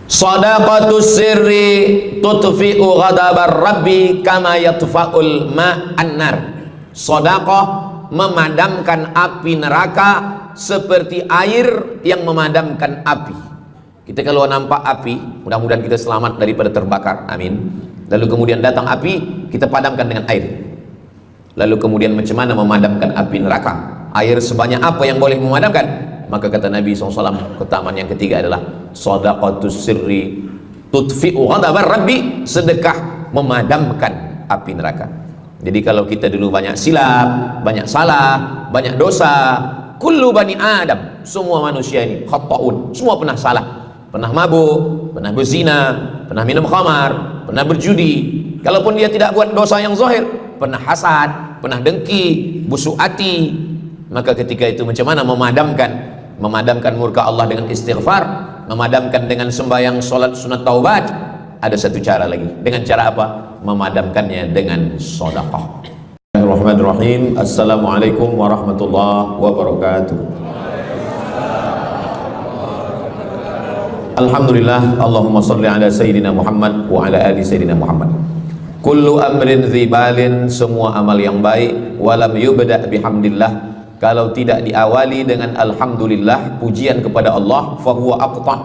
Shadaqatus sirri tutfi'u ghadabar rabbi kama yatfa'ul ma'an nar. Sedekah memadamkan api neraka seperti air yang memadamkan api. Kita kalau nampak api, mudah-mudahan kita selamat daripada terbakar, amin. Lalu kemudian datang api, kita padamkan dengan air. Lalu kemudian macam mana memadamkan api neraka? Air sebanyak apa yang boleh memadamkan? Maka kata Nabi SAW, keutamaan yang ketiga adalah shadaqatus sirri tutfi'u ghadabar rabbi, sedekah memadamkan api neraka. Jadi kalau kita dulu banyak silap, banyak salah, banyak dosa, kullu bani Adam, semua manusia ini khata'un, semua pernah salah, pernah mabuk, pernah berzina, pernah minum khamar, pernah berjudi. Kalaupun dia tidak buat dosa yang zahir, pernah hasad, pernah dengki, busuk hati. Maka ketika itu macam mana memadamkan murka Allah dengan istighfar, memadamkan dengan sembahyang, solat, sunat, taubat. Ada satu cara lagi. Dengan cara apa? Memadamkannya dengan sedekah. Bismillahirrahmanirrahim. Assalamualaikum warahmatullahi wabarakatuh. Alhamdulillah, Allahumma salli ala Sayyidina Muhammad wa ala ali Sayyidina Muhammad. Kullu amrin dzibalin, semua amal yang baik, walam yubda' bihamdillah, kalau tidak diawali dengan alhamdulillah, pujian kepada Allah, fahuwa aqta',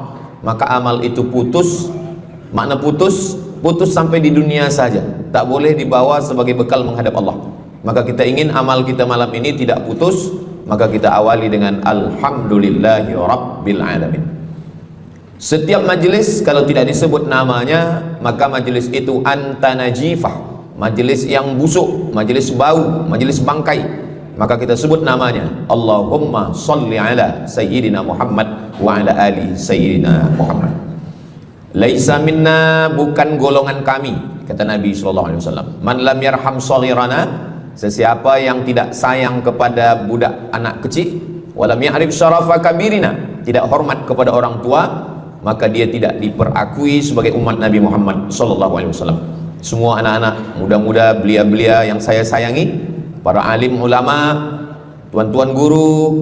maka amal itu putus. Makna putus sampai di dunia saja, tak boleh dibawa sebagai bekal menghadap Allah. Maka kita ingin amal kita malam ini tidak putus, maka kita awali dengan alhamdulillahi rabbil alamin. Setiap majlis kalau tidak disebut namanya, maka majlis itu antanajifah, majlis yang busuk, majlis bau, majlis bangkai. Maka kita sebut namanya, Allahumma salli ala Sayyidina Muhammad wa ala ali Sayyidina Muhammad. Laisa minna, bukan golongan kami, kata Nabi SAW. Man lam yarham saghirana, sesiapa yang tidak sayang kepada budak anak kecil, walam ya'rif syarafa kabirina, tidak hormat kepada orang tua, maka dia tidak diperakui sebagai umat Nabi Muhammad SAW. Semua anak-anak muda-muda, belia-belia yang saya sayangi, para alim ulama, tuan-tuan guru,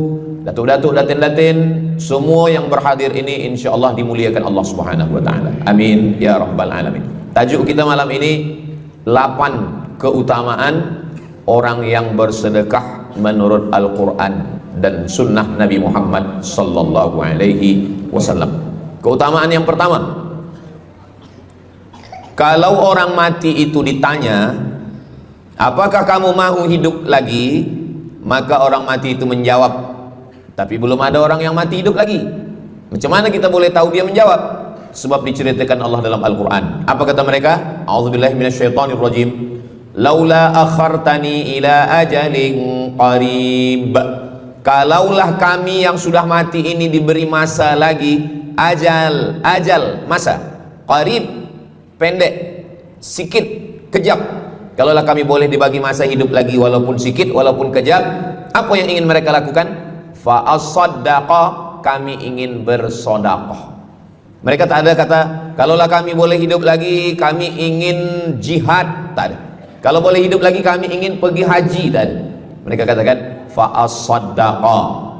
datuk-datuk, datin-datin, semua yang berhadir ini insyaallah dimuliakan Allah Subhanahu wa taala. Amin ya rabbal alamin. Tajuk kita malam ini 8 keutamaan orang yang bersedekah menurut Al-Qur'an dan sunnah Nabi Muhammad sallallahu alaihi wasallam. Keutamaan yang pertama, kalau orang mati itu ditanya, apakah kamu mau hidup lagi? Maka orang mati itu menjawab, tapi belum ada orang yang mati hidup lagi. Macam mana kita boleh tahu dia menjawab? Sebab diceritakan Allah dalam Al-Quran. Apa kata mereka? A'udzubillahi minasyaitonirrajim. Laula akhartani ila ajalin qarib. Kalaulah kami yang sudah mati ini diberi masa lagi, ajal, masa qarib, pendek, sikit, kejap. Kalaulah kami boleh dibagi masa hidup lagi walaupun sikit, walaupun kejap, apa yang ingin mereka lakukan? Fa'as-saddaqa, kami ingin bersodaqah. Mereka tak ada kata, kalaulah kami boleh hidup lagi, kami ingin jihad, tak ada. Kalau boleh hidup lagi, kami ingin pergi haji, tak ada. Mereka katakan, fa'as-saddaqa,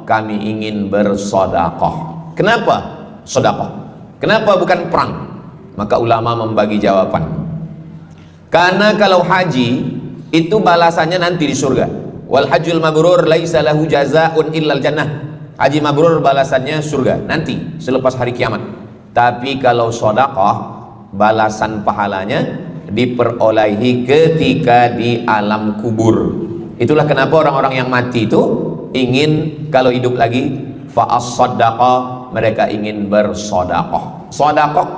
kami ingin bersodaqah. Kenapa sedekah? Kenapa bukan perang? Maka ulama membagi jawaban. Karena kalau haji itu balasannya nanti di surga. Wal hajjul mabrur laisa lahu jazaa'un illal jannah. Haji mabrur balasannya surga nanti selepas hari kiamat. Tapi kalau sedekah, balasan pahalanya diperolehi ketika di alam kubur. Itulah kenapa orang-orang yang mati itu ingin kalau hidup lagi, fa'as-saddaqa, mereka ingin bersedekah. Sedekah,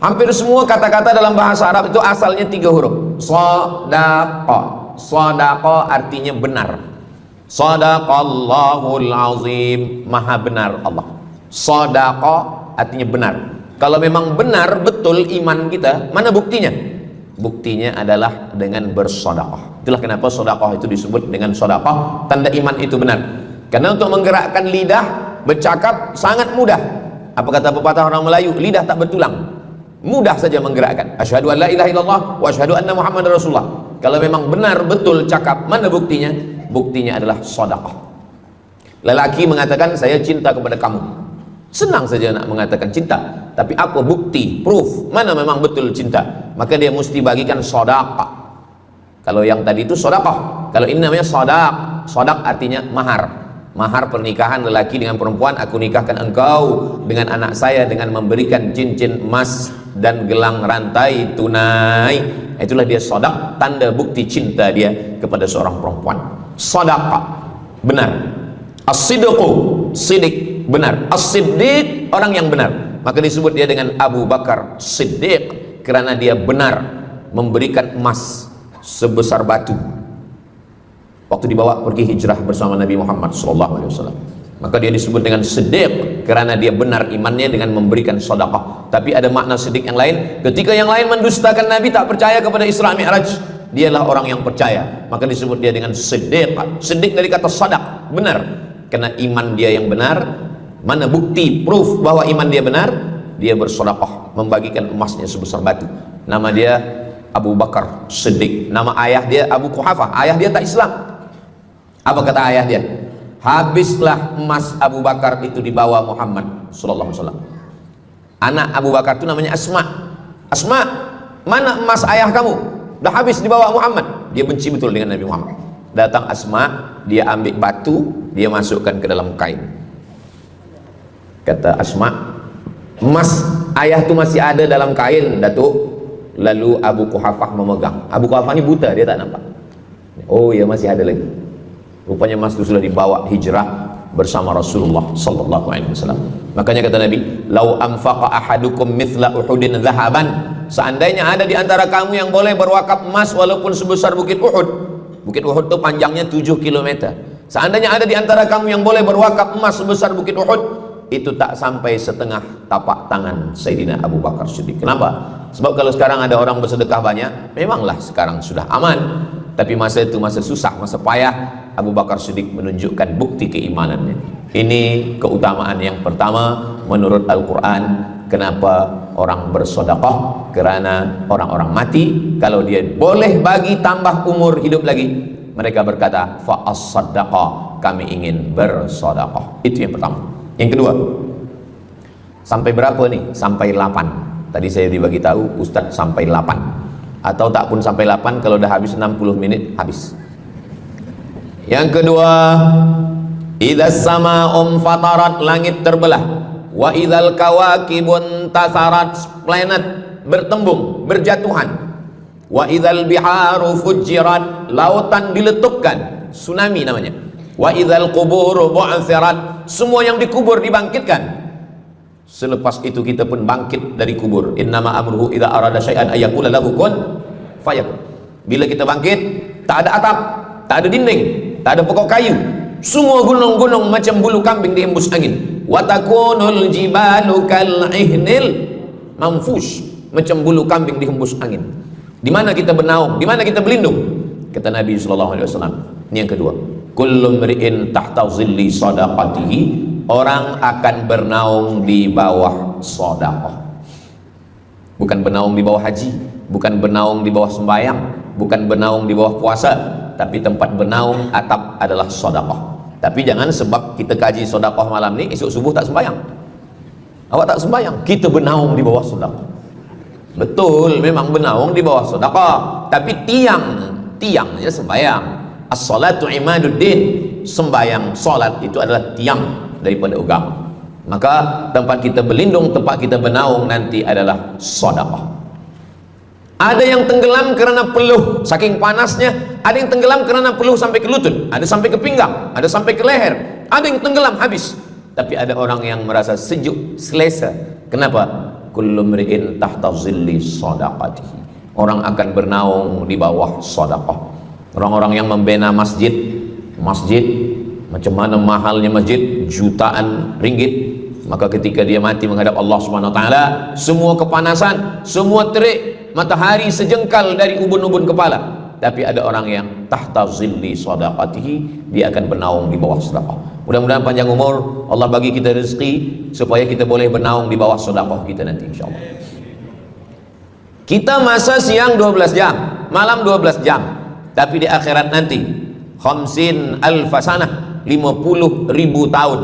hampir semua kata-kata dalam bahasa Arab itu asalnya 3 huruf. Sedekah. Sedekah artinya benar. Shadaqallahul azim, maha benar Allah. Sedekah artinya benar. Kalau memang benar betul iman kita, mana buktinya? Buktinya adalah dengan bersedekah. Itulah kenapa sedekah itu disebut dengan sedekah, tanda iman itu benar. Karena untuk menggerakkan lidah bercakap sangat mudah. Apa kata pepatah orang Melayu? Lidah tak bertulang, mudah saja menggerakkan. Asyhadu an la ilaha illallah wa asyhadu anna Muhammadar Rasulullah. Kalau memang benar betul cakap, mana buktinya? Buktinya adalah sedekah. Lelaki mengatakan, saya cinta kepada kamu. Senang saja nak mengatakan cinta, tapi apa bukti, proof, mana memang betul cinta? Maka dia mesti bagikan sedekah. Kalau yang tadi itu sedekah, kalau ini namanya sodak. Sodak artinya mahar. Mahar pernikahan lelaki dengan perempuan, aku nikahkan engkau dengan anak saya dengan memberikan cincin emas dan gelang rantai tunai. Itulah dia sodak, tanda bukti cinta dia kepada seorang perempuan. Sedekah benar. As-sidqu, sidik, benar. As-siddiq, orang yang benar. Maka disebut dia dengan Abu Bakar Siddiq, karena dia benar memberikan emas sebesar batu waktu dibawa pergi hijrah bersama Nabi Muhammad SAW. Maka dia disebut dengan Siddiq karena dia benar imannya dengan memberikan sedekah. Tapi ada makna siddiq yang lain, ketika yang lain mendustakan Nabi, tak percaya kepada Isra Mi'raj, dialah orang yang percaya, maka disebut dia dengan Siddiq. Siddiq dari kata sadaq, benar, karena iman dia yang benar. Mana bukti, proof bahwa iman dia benar? Dia bersedekah, membagikan emasnya sebesar batu. Nama dia Abu Bakar Siddiq. Nama ayah dia Abu Quhafah. Ayah dia tak Islam. Apa kata ayah dia? Habislah emas Abu Bakar itu dibawa Muhammad sallallahu alaihi wasallam. Anak Abu Bakar itu namanya Asma. Asma, mana emas ayah kamu? Dah habis dibawa Muhammad. Dia benci betul dengan Nabi Muhammad. Datang Asma, dia ambil batu, dia masukkan ke dalam kain. Kata Asma, emas ayah tu masih ada dalam kain, Datuk. Lalu Abu Quhafah memegang. Abu Quhafah ni buta, dia tak nampak. Oh ya, masih ada lagi. Rupanya emas itu sudah dibawa hijrah bersama Rasulullah sallallahu alaihi wasallam. Makanya kata Nabi, "Lau anfaqa ahadukum mithla Uhudin dhahaban." Seandainya ada di antara kamu yang boleh berwakaf emas walaupun sebesar bukit Uhud. Bukit Uhud itu panjangnya 7 km. Seandainya ada di antara kamu yang boleh berwakaf emas sebesar bukit Uhud, itu tak sampai setengah tapak tangan Sayyidina Abu Bakar Siddiq. Kenapa? Sebab kalau sekarang ada orang bersedekah banyak, memanglah sekarang sudah aman. Tapi masa itu masa susah, masa payah, Abu Bakar Siddiq menunjukkan bukti keimanannya. Ini keutamaan yang pertama menurut Al-Quran. Kenapa orang bersedekah? Karena orang-orang mati, kalau dia boleh bagi tambah umur hidup lagi, mereka berkata, fa as-sadaqah, kami ingin bersedekah. Itu yang pertama. Yang kedua, sampai berapa nih? Sampai 8. Tadi saya dibagi tahu Ustadz sampai 8, atau tak pun sampai 8, kalau dah habis 60 menit habis. Yang kedua, idzas sama'um fatarat, langit terbelah. Wa idzal kawakibun tasarat, planet bertembung, berjatuhan. Wa idzal biharu fujirat, lautan diletupkan, tsunami namanya. Wa idzal quburu bu'athirat, semua yang dikubur dibangkitkan. Selepas itu kita pun bangkit dari kubur. Innama amruhu idza arada syai'an ayyaqula lahu kun fayakun. Bila kita bangkit, tak ada atap, tak ada dinding, tak ada pokok kayu. Semua gunung-gunung macam bulu kambing dihembus angin. Wa takunul jibalu kal ihnil manfush, macam bulu kambing dihembus angin. Di mana kita bernaung? Di mana kita berlindung? Kata Nabi sallallahu alaihi wasallam. Ini yang kedua. Kullu mri'in tahta zilli sadaqatihi, orang akan bernaung di bawah sedekah. Bukan bernaung di bawah haji, bukan bernaung di bawah sembahyang, bukan bernaung di bawah puasa, tapi tempat bernaung atap adalah sedekah. Tapi jangan sebab kita kaji sedekah malam ni, esok subuh tak sembahyang. Awak tak sembahyang, kita bernaung di bawah sedekah. Betul, memang bernaung di bawah sedekah, tapi tiangnya sembahyang. As-salatu imaduddin, sembahyang salat itu adalah tiang daripada agama. Maka tempat kita berlindung, tempat kita bernaung nanti adalah sedekah. Ada yang tenggelam kerana peluh saking panasnya, ada yang tenggelam kerana peluh sampai ke lutut, ada sampai ke pinggang, ada sampai ke leher, ada yang tenggelam habis. Tapi ada orang yang merasa sejuk, selesa. Kenapa? Kullu mri'in tahta zilli sadaqatihi, orang akan bernaung di bawah sedekah. Orang-orang yang membina masjid, macam mana mahalnya masjid, jutaan ringgit, maka ketika dia mati menghadap Allah Subhanahu wa taala, semua kepanasan, semua terik matahari sejengkal dari ubun-ubun kepala. Tapi ada orang yang tahta zilli sadaqatihi, dia akan bernaung di bawah sedekah. Mudah-mudahan panjang umur, Allah bagi kita rezeki supaya kita boleh bernaung di bawah sedekah kita nanti insyaallah. Kita masa siang 12 jam, malam 12 jam. Tapi di akhirat nanti 50,000 sanah, 50.000 tahun.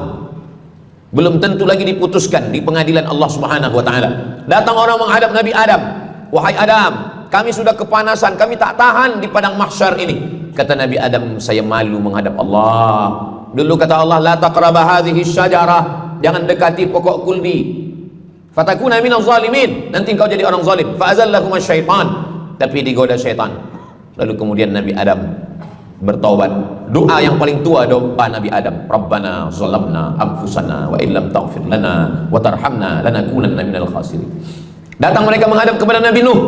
belum tentu lagi diputuskan di pengadilan Allah Subhanahu wa taala. Datang orang menghadap Nabi Adam, "Wahai Adam, kami sudah kepanasan, kami tak tahan di padang mahsyar ini." Kata Nabi Adam, "Saya malu menghadap Allah." Dulu kata Allah, "La taqraba hadhihi syajarah." Jangan dekati pokok kuldi. Fatakuna minaz zalimin. Nanti engkau jadi orang zalim. Fa azallahuma syaitan. Tapi digoda syaitan. Lalu kemudian Nabi Adam bertaubat. Doa yang paling tua doa Nabi Adam, "Rabbana zalamna anfusana wa illam taghfir lana wa tarhamna lanakunanna minal khasirin." Datang mereka menghadap kepada Nabi Nuh.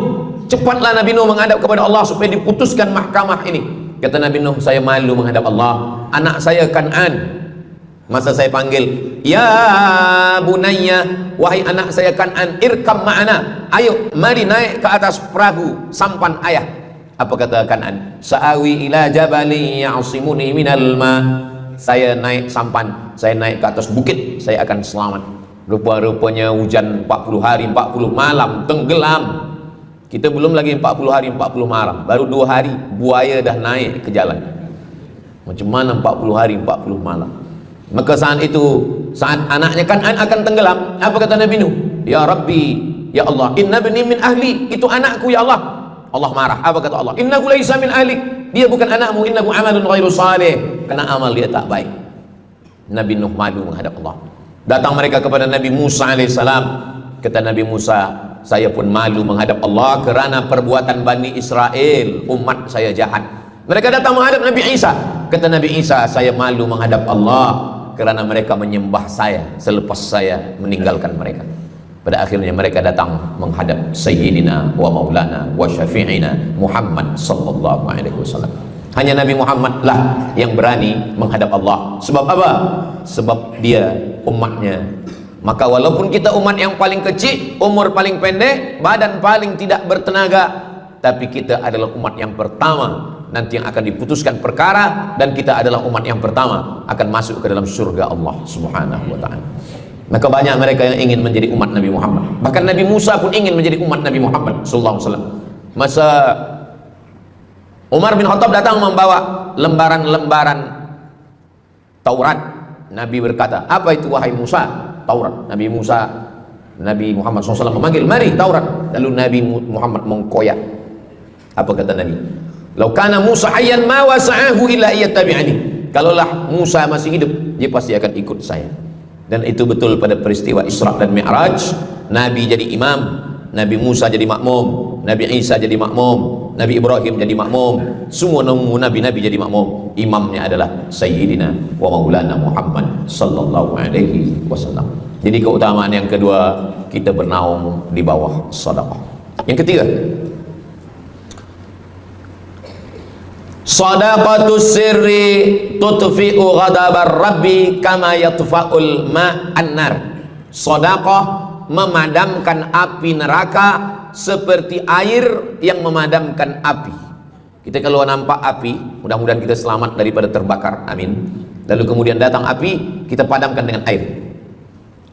Cepatlah Nabi Nuh menghadap kepada Allah supaya diputuskan mahkamah ini. Kata Nabi Nuh, "Saya malu menghadap Allah. Anak saya Kan'an, masa saya panggil, 'Ya bunayya,' wahai anak saya Kan'an, 'irkam ma'ana,' ayo mari naik ke atas perahu sampan ayah." Apa kata Kan'an? "Sa'awi ila jabali ya'simuni minal ma." Saya naik sampan, saya naik ke atas bukit, saya akan selamat. Rupa-rupanya hujan 40 hari 40 malam, tenggelam. Kita belum lagi 40 hari 40 malam, baru 2 hari buaya dah naik ke jalan. Macam mana 40 hari 40 malam? Maka saat itu, saat anaknya Kan'an akan tenggelam, apa kata Nabi Nuh? "Ya Rabbi, ya Allah, inna bani min ahli." Itu anakku ya Allah. Allah marah. Apa kata Allah? "Innahu laisa min ahlik." Dia bukan anakmu. "Innahu amalun ghairu salih." Karena amal dia tak baik. Nabi Nuh malu menghadap Allah. Datang mereka kepada Nabi Musa alaihissalam. Kata Nabi Musa, "Saya pun malu menghadap Allah kerana perbuatan Bani Israel, umat saya jahat." Mereka datang menghadap Nabi Isa. Kata Nabi Isa, "Saya malu menghadap Allah kerana mereka menyembah saya selepas saya meninggalkan mereka." Pada akhirnya mereka datang menghadap Sayyidina wa Maulana wa Syafi'ina Muhammad sallallahu alaihi wasallam. Hanya Nabi Muhammad lah yang berani menghadap Allah. Sebab apa? Sebab dia umatnya. Maka walaupun kita umat yang paling kecil, umur paling pendek, badan paling tidak bertenaga, tapi kita adalah umat yang pertama nanti yang akan diputuskan perkara, dan kita adalah umat yang pertama akan masuk ke dalam surga Allah Subhanahu wa taala. Maka banyak mereka yang ingin menjadi umat Nabi Muhammad. Bahkan Nabi Musa pun ingin menjadi umat Nabi Muhammad sallallahu alaihi wasallam. Masa Umar bin Khattab datang membawa lembaran-lembaran Taurat, Nabi berkata, "Apa itu wahai Musa?" "Taurat." Nabi Muhammad SAW memanggil, "Mari Taurat." Lalu Nabi Muhammad mengkoyak. Apa kata Nabi? "Lau kana Musa hayyan ma wasa'ahu illa iyattabi'ani." Kalaulah Musa masih hidup, dia pasti akan ikut saya. Dan itu betul pada peristiwa Isra dan Mi'raj. Nabi jadi imam, Nabi Musa jadi makmum, Nabi Isa jadi makmum, Nabi Ibrahim jadi makmum, semua nabi-nabi jadi makmum. Imamnya adalah Sayyidina wa Maulana Muhammad sallallahu alaihi wasallam. Jadi keutamaan yang kedua, kita bernaung di bawah sedekah. Yang ketiga, sadaqatus sirri tutfi'u ghadabar rabbi kama yatfa'ul ma'an nar. Sedekah memadamkan api neraka seperti air yang memadamkan api. Kita kalau nampak api, mudah-mudahan kita selamat daripada terbakar, amin. Lalu kemudian datang api, kita padamkan dengan air.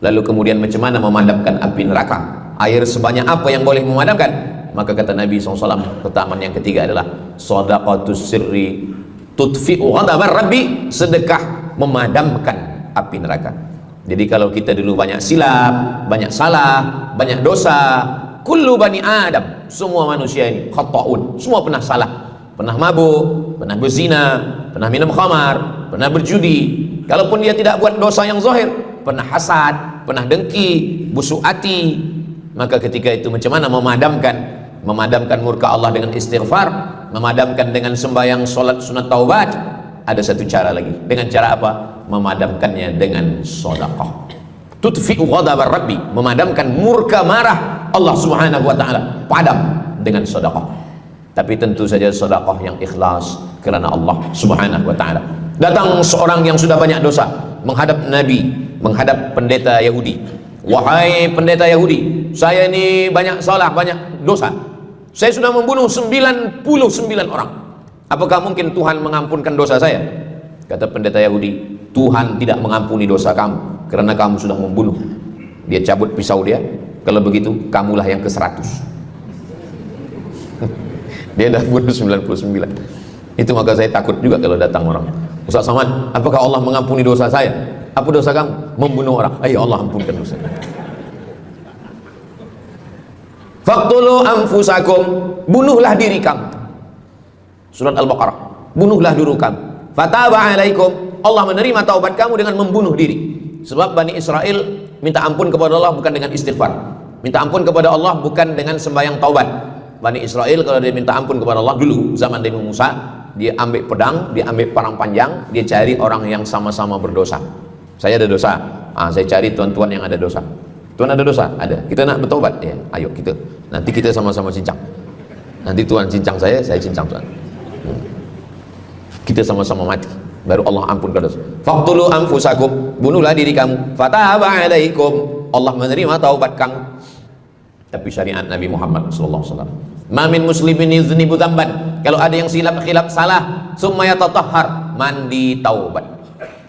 Lalu kemudian macam mana memadamkan api neraka? Air sebanyak apa yang boleh memadamkan? Maka kata Nabi SAW, keutamaan yang ketiga adalah sadaqatus sirri tutfi'u ghadabar rabbi, sedekah memadamkan api neraka. Jadi kalau kita dulu banyak silap, banyak salah, banyak dosa, kullu bani Adam, semua manusia ini khata'un, semua pernah salah, pernah mabuk, pernah berzina, pernah minum khamar, pernah berjudi. Kalaupun dia tidak buat dosa yang zahir, pernah hasad, pernah dengki, busuk hati. Maka ketika itu macam mana memadamkan murka Allah dengan istighfar, memadamkan dengan sembahyang, solat, sunat, taubat. Ada satu cara lagi. Dengan cara apa? Memadamkannya dengan sedekah. Tutfi'u ghadabar rabbi, memadamkan murka marah Allah Subhanahu wa taala, padam dengan sedekah. Tapi tentu saja sedekah yang ikhlas kerana Allah Subhanahu wa taala. Datang seorang yang sudah banyak dosa menghadap Nabi, menghadap pendeta Yahudi. "Wahai pendeta Yahudi, saya ini banyak salah, banyak dosa. Saya sudah membunuh 99 orang. Apakah mungkin Tuhan mengampunkan dosa saya?" Kata pendeta Yahudi, "Tuhan tidak mengampuni dosa kamu kerana kamu sudah membunuh." Dia cabut pisau dia. "Kalau begitu, kamulah yang ke-100." Dia dah bunuh 99. Itu maka saya takut juga kalau datang orang, "Ustaz Samad, apakah Allah mengampuni dosa saya?" Apa dosa kamu? Membunuh orang. Ya Allah, ampunkan dosa. Faqtulu anfusakum, bunuhlah diri kamu. Surat Al-Baqarah. Bunuhlah diri kamu. Fataba alaikum, Allah menerima taubat kamu dengan membunuh diri. Sebab Bani Israel minta ampun kepada Allah bukan dengan istighfar. Minta ampun kepada Allah bukan dengan sembahyang taubat. Bani Israel kalau dia minta ampun kepada Allah dulu zaman Nabi Musa, dia ambil pedang, dia ambil parang panjang, dia cari orang yang sama-sama berdosa. Saya ada dosa, saya cari tuan-tuan yang ada dosa. Tuan ada dosa? Ada. Kita nak bertobat? Ya, ayo kita. Nanti kita sama-sama cincang. Nanti Tuhan cincang saya cincang Tuhan. Kita sama-sama mati. Baru Allah ampunkan dosa. Faqtulu anfusakum, bunuhlah diri kamu. Fataba alaikum, Allah menerima taubat kamu. Tapi syariat Nabi Muhammad sallallahu alaihi wasallam. Ma min muslimin yuznibu dzamban. Kalau ada yang khilaf salah, summa yatatahhar, mandi taubat.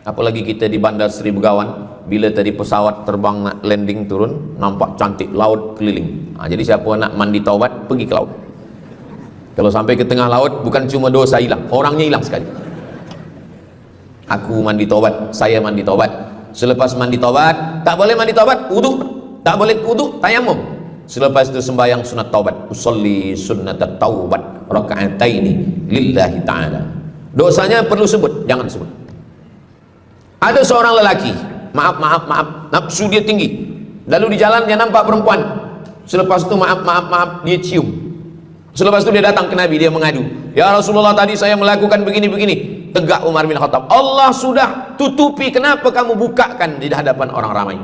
Apalagi kita di Bandar Sri Begawan, bila tadi pesawat terbang nak landing turun, nampak cantik laut keliling. Jadi siapa nak mandi taubat, pergi ke laut. Kalau sampai ke tengah laut, bukan cuma dosa hilang, orangnya hilang sekali. Aku mandi taubat, saya mandi taubat. Selepas mandi taubat, tak boleh mandi taubat, wudu. Tak boleh wudu, tayamum. Selepas itu sembahyang sunat taubat. Usolli sunnat taubat raka'ataini lillahi ta'ala. Dosanya perlu sebut, jangan sebut. Ada seorang lelaki, maaf, nafsu dia tinggi. Lalu di jalan dia nampak perempuan. Selepas itu maaf, dia cium. Selepas itu dia datang ke Nabi, dia mengadu. Ya Rasulullah, tadi saya melakukan begini-begini. Tegak Umar bin Khattab, Allah sudah tutupi, kenapa kamu bukakan di hadapan orang ramai?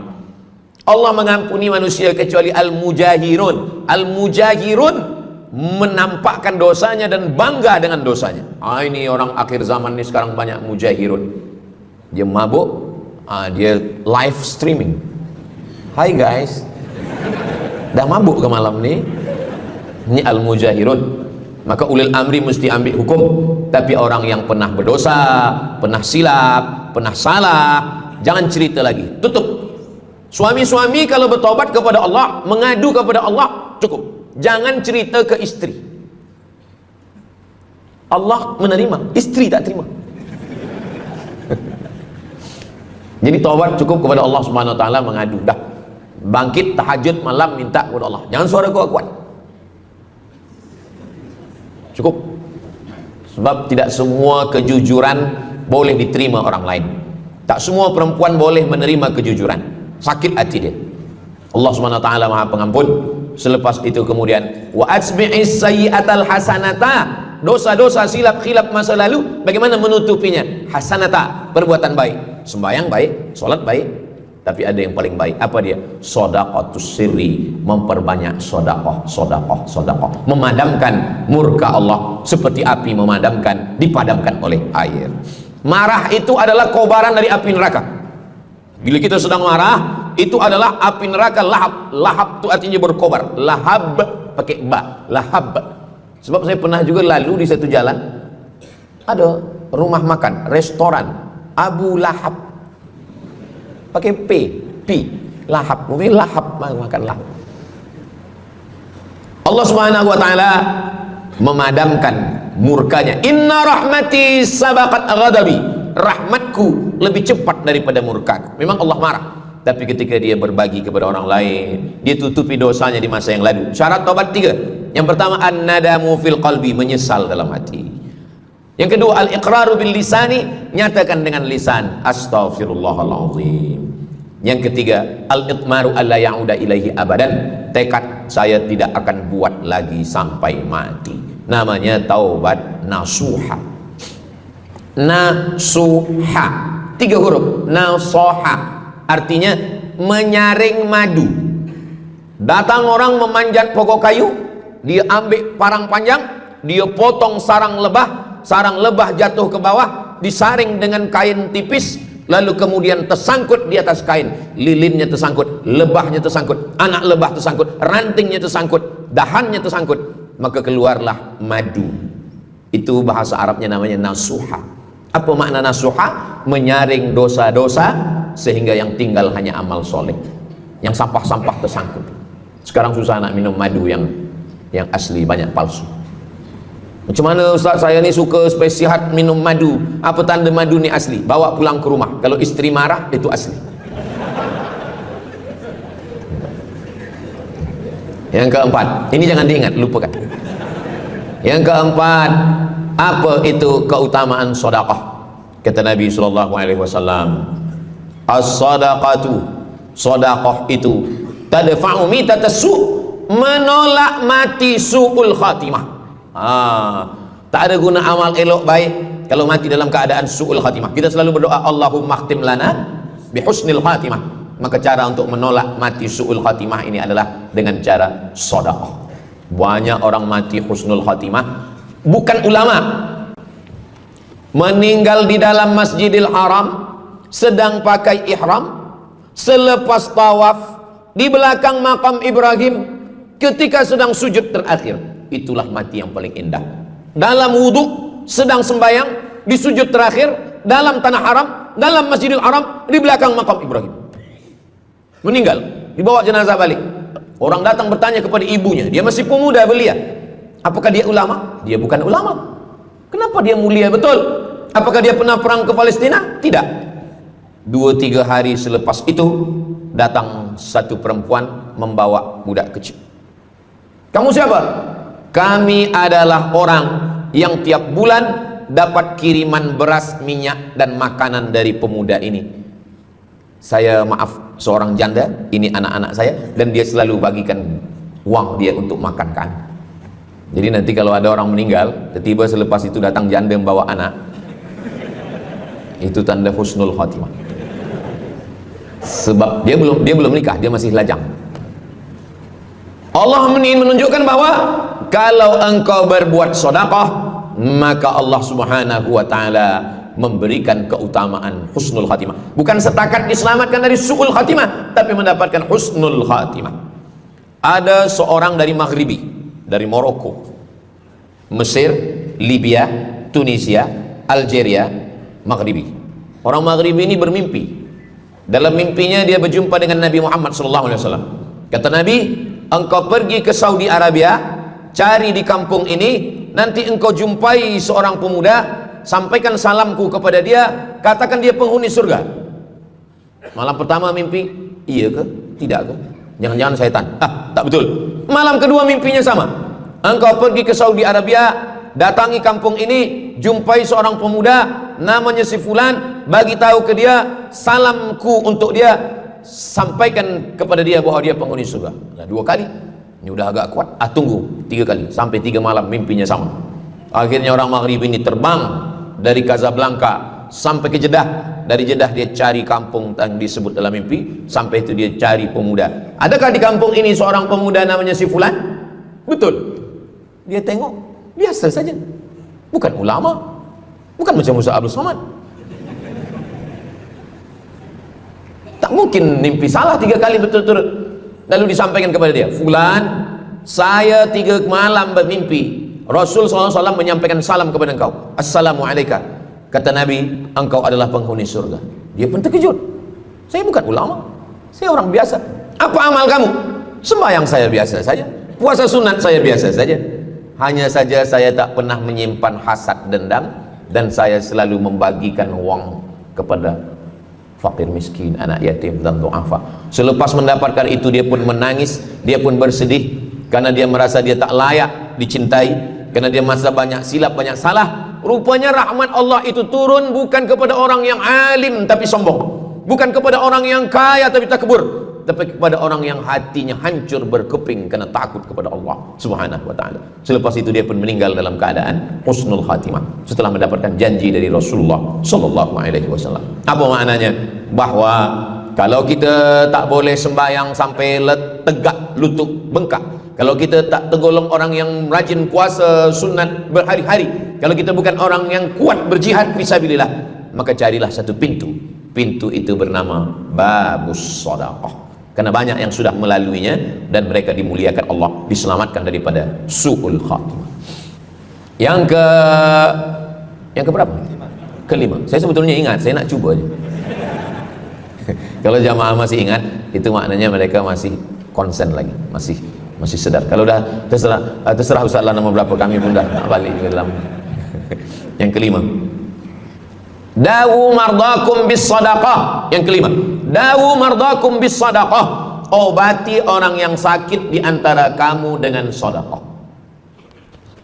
Allah mengampuni manusia kecuali al-mujahirun. Al-mujahirun menampakkan dosanya dan bangga dengan dosanya. Ini orang akhir zaman ini sekarang banyak mujahirun. Dia mabuk, dia live streaming. Hai guys, dah mabuk ke malam ni? Ini al-mujahirun. Maka ulil amri mesti ambil hukum. Tapi orang yang pernah berdosa, pernah silap, pernah salah, jangan cerita lagi, tutup. Suami-suami kalau bertobat kepada Allah, mengadu kepada Allah, cukup. Jangan cerita ke istri. Allah menerima, istri tak terima. Jadi taubat cukup kepada Allah Subhanahu wa taala, mengadu dah. Bangkit tahajud malam minta kepada Allah. Jangan suara kuat-kuat. Cukup. Sebab tidak semua kejujuran boleh diterima orang lain. Tak semua perempuan boleh menerima kejujuran. Sakit hati dia. Allah Subhanahu wa taala Maha Pengampun. Selepas itu kemudian wa asbi'is sayyi'atal hasanata. Dosa-dosa silap khilaf masa lalu bagaimana menutupinya? Hasanata, perbuatan baik. Sembahyang baik, sholat baik, tapi ada yang paling baik. Apa dia? Shadaqatus sirri, memperbanyak sedekah, memadamkan murka Allah seperti api memadamkan, dipadamkan oleh air. Marah itu adalah kobaran dari api neraka. Bila kita sedang marah, itu adalah api neraka lahab. Lahab itu artinya berkobar. Lahab pakai ba, lahab. Sebab saya pernah juga lalu di satu jalan, ada rumah makan, restoran Abu Lahab, pakai P, lahab, mungkin lahab, makan lahab. Allah Subhanahu wa taala memadamkan murkanya. Inna rahmati sabaqat ghadabi, rahmatku lebih cepat daripada murkaku. Memang Allah marah, tapi ketika dia berbagi kepada orang lain, dia tutupi dosanya di masa yang lalu. Syarat taubat 3. Yang pertama, an-nadamu fil qalbi, menyesal dalam hati. Yang kedua, al-iqraru bil lisani, nyatakan dengan lisan, astaghfirullahalazim. Yang ketiga, al-itmaru alla ya'uda ilaihi abadan, tekad saya tidak akan buat lagi sampai mati. Namanya taubat nasuha. Nasuha, 3 huruf. Nasoha artinya menyaring madu. Datang orang memanjat pokok kayu, dia ambil parang panjang, dia potong sarang lebah jatuh ke bawah, disaring dengan kain tipis, lalu kemudian tersangkut di atas kain, lilinnya tersangkut, lebahnya tersangkut, anak lebah tersangkut, rantingnya tersangkut, dahannya tersangkut, maka keluarlah madu. Itu bahasa Arabnya namanya nasuha. Apa makna nasuha? Menyaring dosa-dosa sehingga yang tinggal hanya amal soleh, yang sampah-sampah tersangkut. Sekarang susah nak minum madu yang asli, banyak palsu. Macam mana Ustaz, saya ni suka spesihat minum madu. Apa tanda madu ni asli? Bawa pulang ke rumah. Kalau isteri marah, itu asli. Yang keempat, ini jangan diingat, lupakan. Yang keempat, apa itu keutamaan sedekah? Kata Nabi SAW, as-sadaqatu, sedekah itu tadfa'u mitatassu, menolak mati su'ul khatimah. Tak ada guna amal elok baik kalau mati dalam keadaan su'ul khatimah. Kita selalu berdoa, Allahumma khtim lana bihusnil khatimah. Maka cara untuk menolak mati su'ul khatimah ini adalah dengan cara sedekah. Banyak orang mati husnul khatimah, bukan ulama, meninggal di dalam Masjidil Haram sedang pakai ihram, selepas tawaf di belakang makam Ibrahim ketika sedang sujud terakhir. Itulah mati yang paling indah. Dalam wudhu, sedang sembahyang, di sujud terakhir, dalam tanah haram, dalam Masjidil Haram, di belakang makam Ibrahim. Meninggal, dibawa jenazah balik. Orang datang bertanya kepada ibunya, dia masih pemuda belia. Apakah dia ulama? Dia bukan ulama. Kenapa dia mulia betul? Apakah dia pernah perang ke Palestina? Tidak. 2-3 hari selepas itu, datang satu perempuan membawa budak kecil. Kamu siapa? Kami adalah orang yang tiap bulan dapat kiriman beras, minyak, dan makanan dari pemuda ini. Saya maaf, seorang janda, ini anak-anak saya, dan dia selalu bagikan uang dia untuk makan kami. Jadi nanti kalau ada orang meninggal, tiba-tiba selepas itu datang janda membawa anak, itu tanda husnul khatimah. Sebab dia belum nikah, dia masih lajang. Allah menunjukkan bahwa kalau engkau berbuat sedekah, maka Allah Subhanahu wa taala memberikan keutamaan husnul khatimah. Bukan setakat diselamatkan dari su'ul khatimah, tapi mendapatkan husnul khatimah. Ada seorang dari Maghribi, dari Maroko, Mesir, Libya, Tunisia, Algeria, Maghribi. Orang Maghribi ini bermimpi. Dalam mimpinya dia berjumpa dengan Nabi Muhammad SAW. Kata Nabi, engkau pergi ke Saudi Arabia, cari di kampung ini, nanti engkau jumpai seorang pemuda, sampaikan salamku kepada dia, katakan dia penghuni surga. Malam pertama mimpi, iya ke? Tidak ke? Jangan-jangan syaitan. Tak betul. Malam kedua mimpinya sama. Engkau pergi ke Saudi Arabia, datangi kampung ini, jumpai seorang pemuda namanya si fulan, bagi tahu ke dia, salamku untuk dia, sampaikan kepada dia bahwa dia penghuni surga. Nah, 2 kali. Ini udah agak kuat. Tunggu 3 kali, sampai 3 malam mimpinya sama. Akhirnya orang Maghrib ini terbang dari Casablanca sampai ke Jeddah. Dari Jeddah dia cari kampung yang disebut dalam mimpi. Sampai itu dia cari pemuda. Adakah di kampung ini seorang pemuda namanya si fulan? Betul. Dia tengok, biasa saja. Bukan ulama, bukan macam Musa Abdul Somad. Tak mungkin mimpi salah 3 kali betul-betul. Lalu disampaikan kepada dia, fulan, saya 3 malam bermimpi Rasul SAW menyampaikan salam kepada engkau. Assalamualaikum. Kata Nabi, engkau adalah penghuni surga. Dia pun terkejut. Saya bukan ulama, saya orang biasa. Apa amal kamu? Sembahyang saya biasa saja, puasa sunat saya biasa saja. Hanya saja saya tak pernah menyimpan hasad dendam, dan saya selalu membagikan uang kepada fakir miskin, anak yatim, dan du'afa. Selepas mendapatkan itu, dia pun menangis, dia pun bersedih, karena dia merasa dia tak layak dicintai, karena dia merasa banyak silap, banyak salah. Rupanya rahmat Allah itu turun bukan kepada orang yang alim tapi sombong, bukan kepada orang yang kaya tapi takbur, tapi kepada orang yang hatinya hancur berkeping karena takut kepada Allah Subhanahu wa taala. Selepas itu dia pun meninggal dalam keadaan husnul khatimah setelah mendapatkan janji dari Rasulullah sallallahu alaihi wasallam. Apa maknanya? Bahwa kalau kita tak boleh sembahyang sampai tegak lutut bengkak, kalau kita tak tergolong orang yang rajin puasa sunat berhari-hari, kalau kita bukan orang yang kuat berjihad fisabilillah, maka carilah satu pintu. Pintu itu bernama babus sedekah. Karena banyak yang sudah melaluinya dan mereka dimuliakan Allah, diselamatkan daripada su'ul khatimah. Yang keberapa? Kelima. Saya sebetulnya ingat, saya nak cuba aja. Kalau jamaah masih ingat, itu maknanya mereka masih konsen lagi, masih Masih sedar. Kalau dah terserah Ustaz lah, nama berapa kami pun dah tak balik ke dalam. Yang kelima, dawu mardakum bis sadaqah. Yang kelima, dawu mardakum bis sadaqah. Obati orang yang sakit di antara kamu dengan sedekah.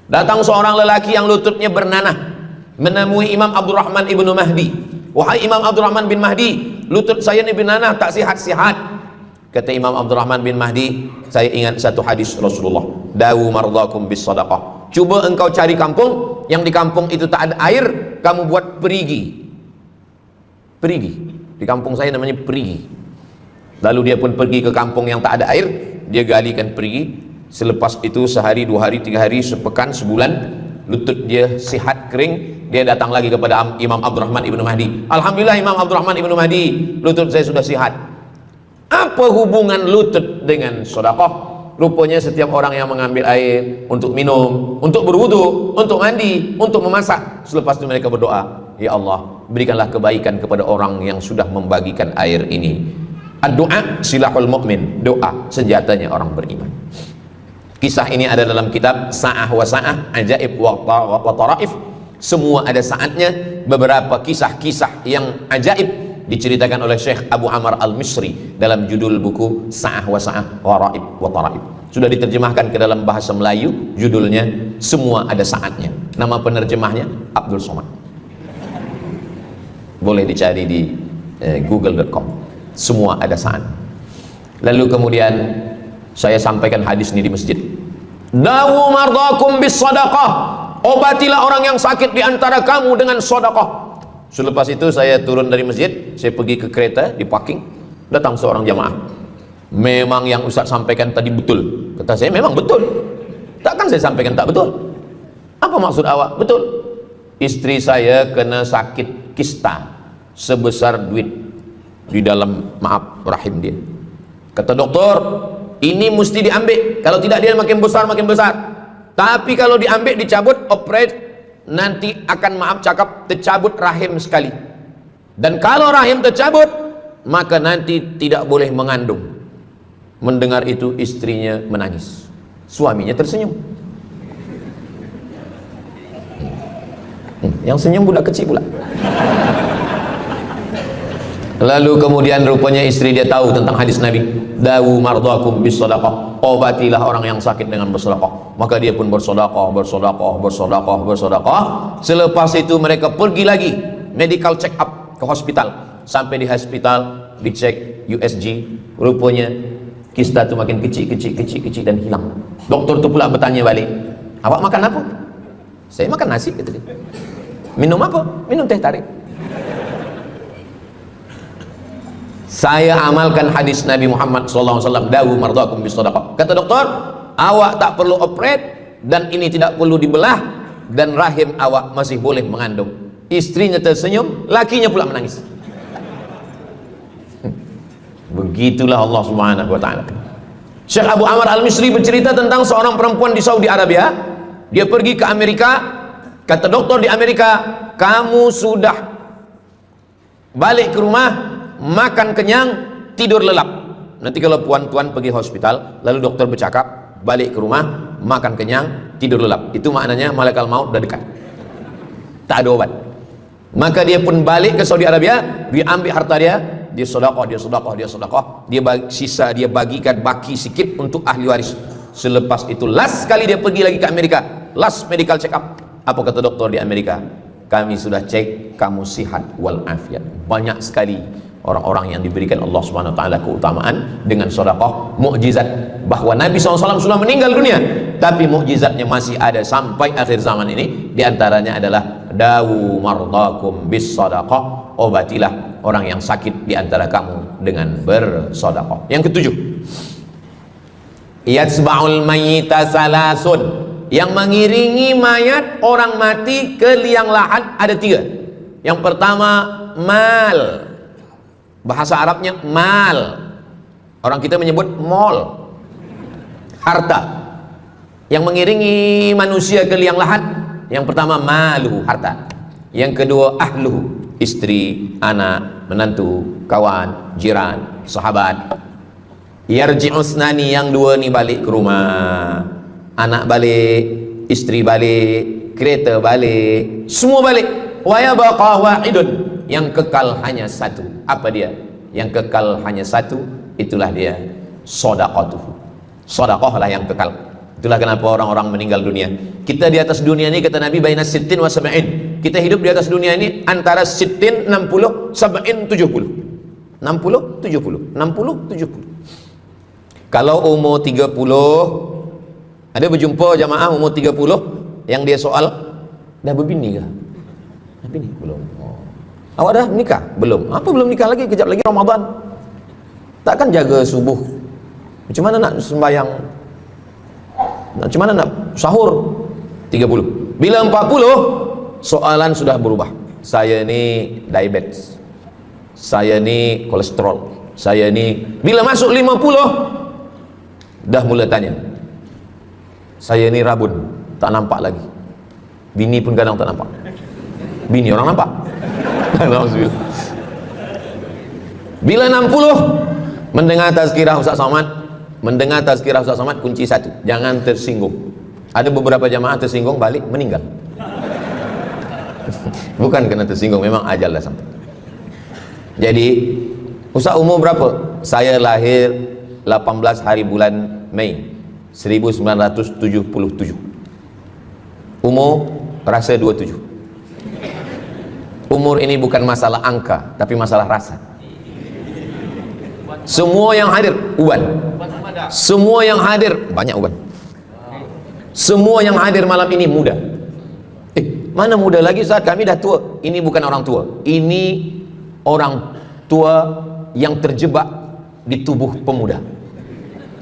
Datang seorang lelaki yang lututnya bernanah menemui Imam Abdurrahman ibnu Mahdi. Wahai Imam Abdurrahman bin Mahdi, lutut saya ni bernanah, tak sihat-sihat. Kata Imam Abdurrahman bin Mahdi, saya ingat satu hadis Rasulullah, dawu mardakum bis sadaqah. Cuba engkau cari kampung yang di kampung itu tak ada air, kamu buat perigi. Perigi. Di kampung saya namanya perigi. Lalu dia pun pergi ke kampung yang tak ada air, dia galikan perigi. Selepas itu sehari, 2 hari, 3 hari, sepekan, sebulan, lutut dia sihat, kering. Dia datang lagi kepada Imam Abdurrahman ibnu Mahdi. Alhamdulillah Imam Abdurrahman ibnu Mahdi, lutut saya sudah sihat. Apa hubungan lutut dengan sedekah? Rupanya setiap orang yang mengambil air untuk minum, untuk berwudu, untuk mandi, untuk memasak, selepas itu mereka berdoa, ya Allah, berikanlah kebaikan kepada orang yang sudah membagikan air ini. Doa silahul mu'min, doa senjatanya orang beriman. Kisah ini ada dalam kitab Sa'ah wa Sa'ah, Ajaib wa Taraif. Semua ada saatnya. Beberapa kisah-kisah yang ajaib diceritakan oleh Syekh Abu Amr Al-Misri dalam judul buku Sa'ah wa Sa'ah Waraib wa Taraib. Sudah diterjemahkan ke dalam bahasa Melayu, judulnya Semua Ada Saatnya. Nama penerjemahnya Abdul Somad. Boleh dicari di google.com. Semua ada saat. Lalu kemudian saya sampaikan hadis ini di masjid. Dawu mardakum bis sadaqah. Obatilah orang yang sakit di antara kamu dengan sedekah. Selepas itu saya turun dari masjid, saya pergi ke kereta, di parking, datang seorang jamaah. Memang yang Ustaz sampaikan tadi betul. Kata saya, memang betul. Takkan saya sampaikan tak betul? Apa maksud awak? Betul. Istri saya kena sakit kista sebesar duit di dalam rahim dia. Kata doktor, ini mesti diambil, kalau tidak dia makin besar makin besar. Tapi kalau diambil, dicabut, operate, nanti akan tercabut rahim sekali. Dan kalau rahim tercabut, maka nanti tidak boleh mengandung. Mendengar itu istrinya menangis, suaminya tersenyum. Yang senyum budak kecil pula. Lalu kemudian rupanya istri dia tahu tentang hadis Nabi, dawu mardakum bis sadaqah. Obatilah orang yang sakit dengan bersedekah. Maka dia pun bersedekah. Selepas itu mereka pergi lagi medical check up ke hospital. Sampai di hospital dicek USG, rupanya kista itu makin kecil dan hilang. Doktor tu pula bertanya balik, awak makan apa? Saya makan nasi, kata dia. Minum apa? Minum teh tarik. Saya amalkan hadis Nabi Muhammad SAW, dawu mardakum bis sadaqah. Kata doktor, awak tak perlu operate, dan ini tidak perlu dibelah, dan rahim awak masih boleh mengandung. Istrinya tersenyum, lakinya pula menangis. Begitulah Allah Subhanahu wa ta'ala. Syekh Abu Amr Al-Misri bercerita tentang seorang perempuan di Saudi Arabia. Dia pergi ke Amerika. Kata doktor di Amerika, kamu sudah balik ke rumah, makan kenyang, tidur lelap. Nanti kalau puan-puan pergi hospital, lalu dokter bercakap, balik ke rumah, makan kenyang, tidur lelap. Itu maknanya malaikat maut dah dekat, tak ada obat. Maka dia pun balik ke Saudi Arabia, dia ambil harta dia sedekah, dia sisa dia bagikan baki sikit untuk ahli waris. Selepas itu last kali dia pergi lagi ke Amerika, last medical check up. Apa kata doktor di Amerika? Kami sudah cek, kamu sihat walafiat. Banyak sekali orang-orang yang diberikan Allah Subhanahu wa taala keutamaan dengan sedekah, mukjizat, bahwa Nabi SAW sudah meninggal dunia, tapi mukjizatnya masih ada sampai akhir zaman ini. Di antaranya adalah dawu mardakum bis sadaqah. Obatilah orang yang sakit di antara kamu dengan bersedekah. Yang ketujuh, yatsba'ul mayyita salasun. Yang mengiringi mayat orang mati ke liang lahat ada 3. Yang pertama, mal. Bahasa Arabnya mal. Orang kita menyebut mall, harta. Yang mengiringi manusia ke liang lahat, yang pertama malu, harta. Yang kedua ahluhu, istri, anak, menantu, kawan, jiran, sahabat. Yarji'usnani, yang dua ni balik ke rumah, anak balik, istri balik, kereta balik, semua balik. Wa yabqa wahidun, yang kekal hanya satu. Apa dia? Yang kekal hanya satu, itulah dia shadaqatuhu. Sedekah lah yang kekal. Itulah kenapa orang-orang meninggal dunia. Kita di atas dunia ini, kata Nabi, baina sittin wa sab'in. Kita hidup di atas dunia ini antara sittin 60, sab'in 70. 60 70, 60 70. Kalau umur 30, ada berjumpa jamaah umur 30 yang dia soal, dah berbini ke? Dah bini? Belum. Oh. Awak dah menikah? Belum. Apa belum nikah lagi? Kejap lagi Ramadan. Takkan jaga subuh? Macam mana nak sembahyang? Macam mana nak sahur? 30. Bila 40, soalan sudah berubah. Saya ni diabetes, saya ni kolesterol, saya ni. Bila masuk 50, dah mula tanya, saya ni rabun, tak nampak lagi. Bini pun kadang tak nampak. Bini orang nampak. Bila 60, mendengar tazkirah Ustaz Somad, mendengar tazkirah Ustaz Somad, kunci satu, jangan tersinggung. Ada beberapa jamaah tersinggung, balik meninggal. Bukan kena tersinggung, memang ajal dah sampai. Jadi Ustaz umur berapa? Saya lahir 18 hari bulan Mei 1977. Umur rasa 27. Umur ini bukan masalah angka, tapi masalah rasa. Semua yang hadir uban, semua yang hadir banyak uban, semua yang hadir malam ini muda. Mana muda lagi saat kami dah tua. Ini bukan orang tua, ini orang tua yang terjebak di tubuh pemuda.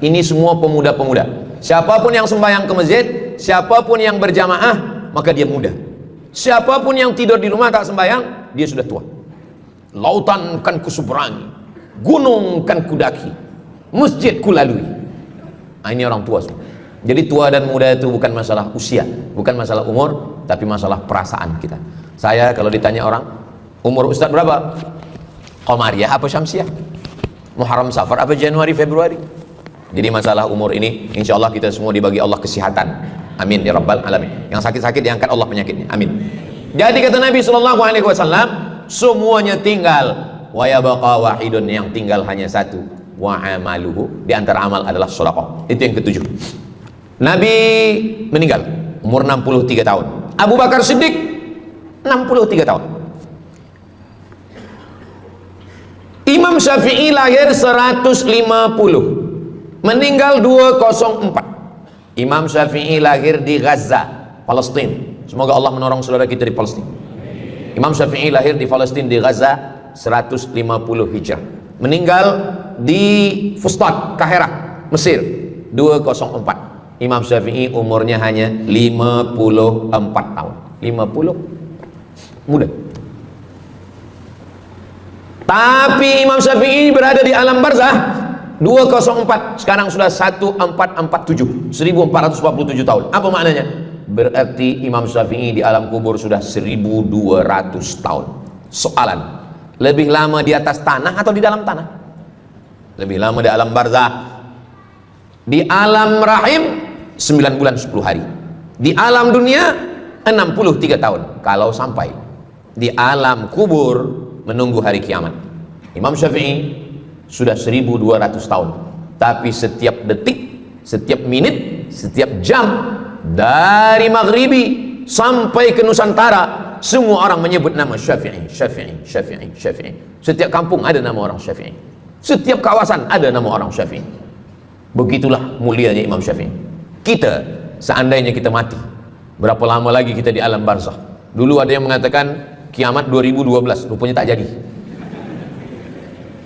Ini semua pemuda-pemuda. Siapapun yang sembahyang ke masjid, siapapun yang berjamaah, maka dia muda. Siapapun yang tidur di rumah tak sembahyang, dia sudah tua. Lautan kan kuseberangi, gunung kan kudaki, masjid kulalui. Ini orang tua semua. Jadi tua dan muda itu bukan masalah usia, bukan masalah umur, tapi masalah perasaan kita. Saya kalau ditanya orang, umur Ustaz berapa? Qamariyah apa Syamsiah? Muharram Safar apa Januari Februari? Jadi masalah umur ini, insya Allah kita semua dibagi Allah kesehatan. Amin ya rabbal alamin. Yang sakit-sakit diangkat Allah penyakitnya. Amin. Jadi kata Nabi SAW, semuanya tinggal. Wa yabqa wahidun, yang tinggal hanya satu. Wa amaluhu, di antara amal adalah sedekah. Itu yang ketujuh. Nabi meninggal umur 63 tahun. Abu Bakar Siddiq 63 tahun. Imam Syafi'i lahir 150, meninggal 204. Imam Syafi'i lahir di Gaza, Palestina. Semoga Allah menolong saudara kita di Palestina. Imam Syafi'i lahir di Palestina, di Gaza 150 Hijrah. Meninggal di Fustat, Kahirah, Mesir 204. Imam Syafi'i umurnya hanya 54 tahun. 50, muda. Tapi Imam Syafi'i berada di alam barzah 204, sekarang sudah 1447, 1447 tahun. Apa maknanya? Berarti Imam Syafi'i di alam kubur sudah 1200 tahun. Soalan, lebih lama di atas tanah atau di dalam tanah? Lebih lama di alam barzah. Di alam rahim 9 bulan 10 hari. Di alam dunia 63 tahun. Kalau sampai di alam kubur menunggu hari kiamat. Imam Syafi'i sudah 1200 tahun. Tapi setiap detik, setiap menit, setiap jam, dari maghribi sampai ke Nusantara, semua orang menyebut nama Syafi'i, Syafi'i, Syafi'i, Syafi'i. Setiap kampung ada nama orang Syafi'i. Setiap kawasan ada nama orang Syafi'i. Begitulah mulianya Imam Syafi'i. Kita, seandainya kita mati, berapa lama lagi kita di alam barzakh? Dulu ada yang mengatakan kiamat 2012, rupanya tak jadi.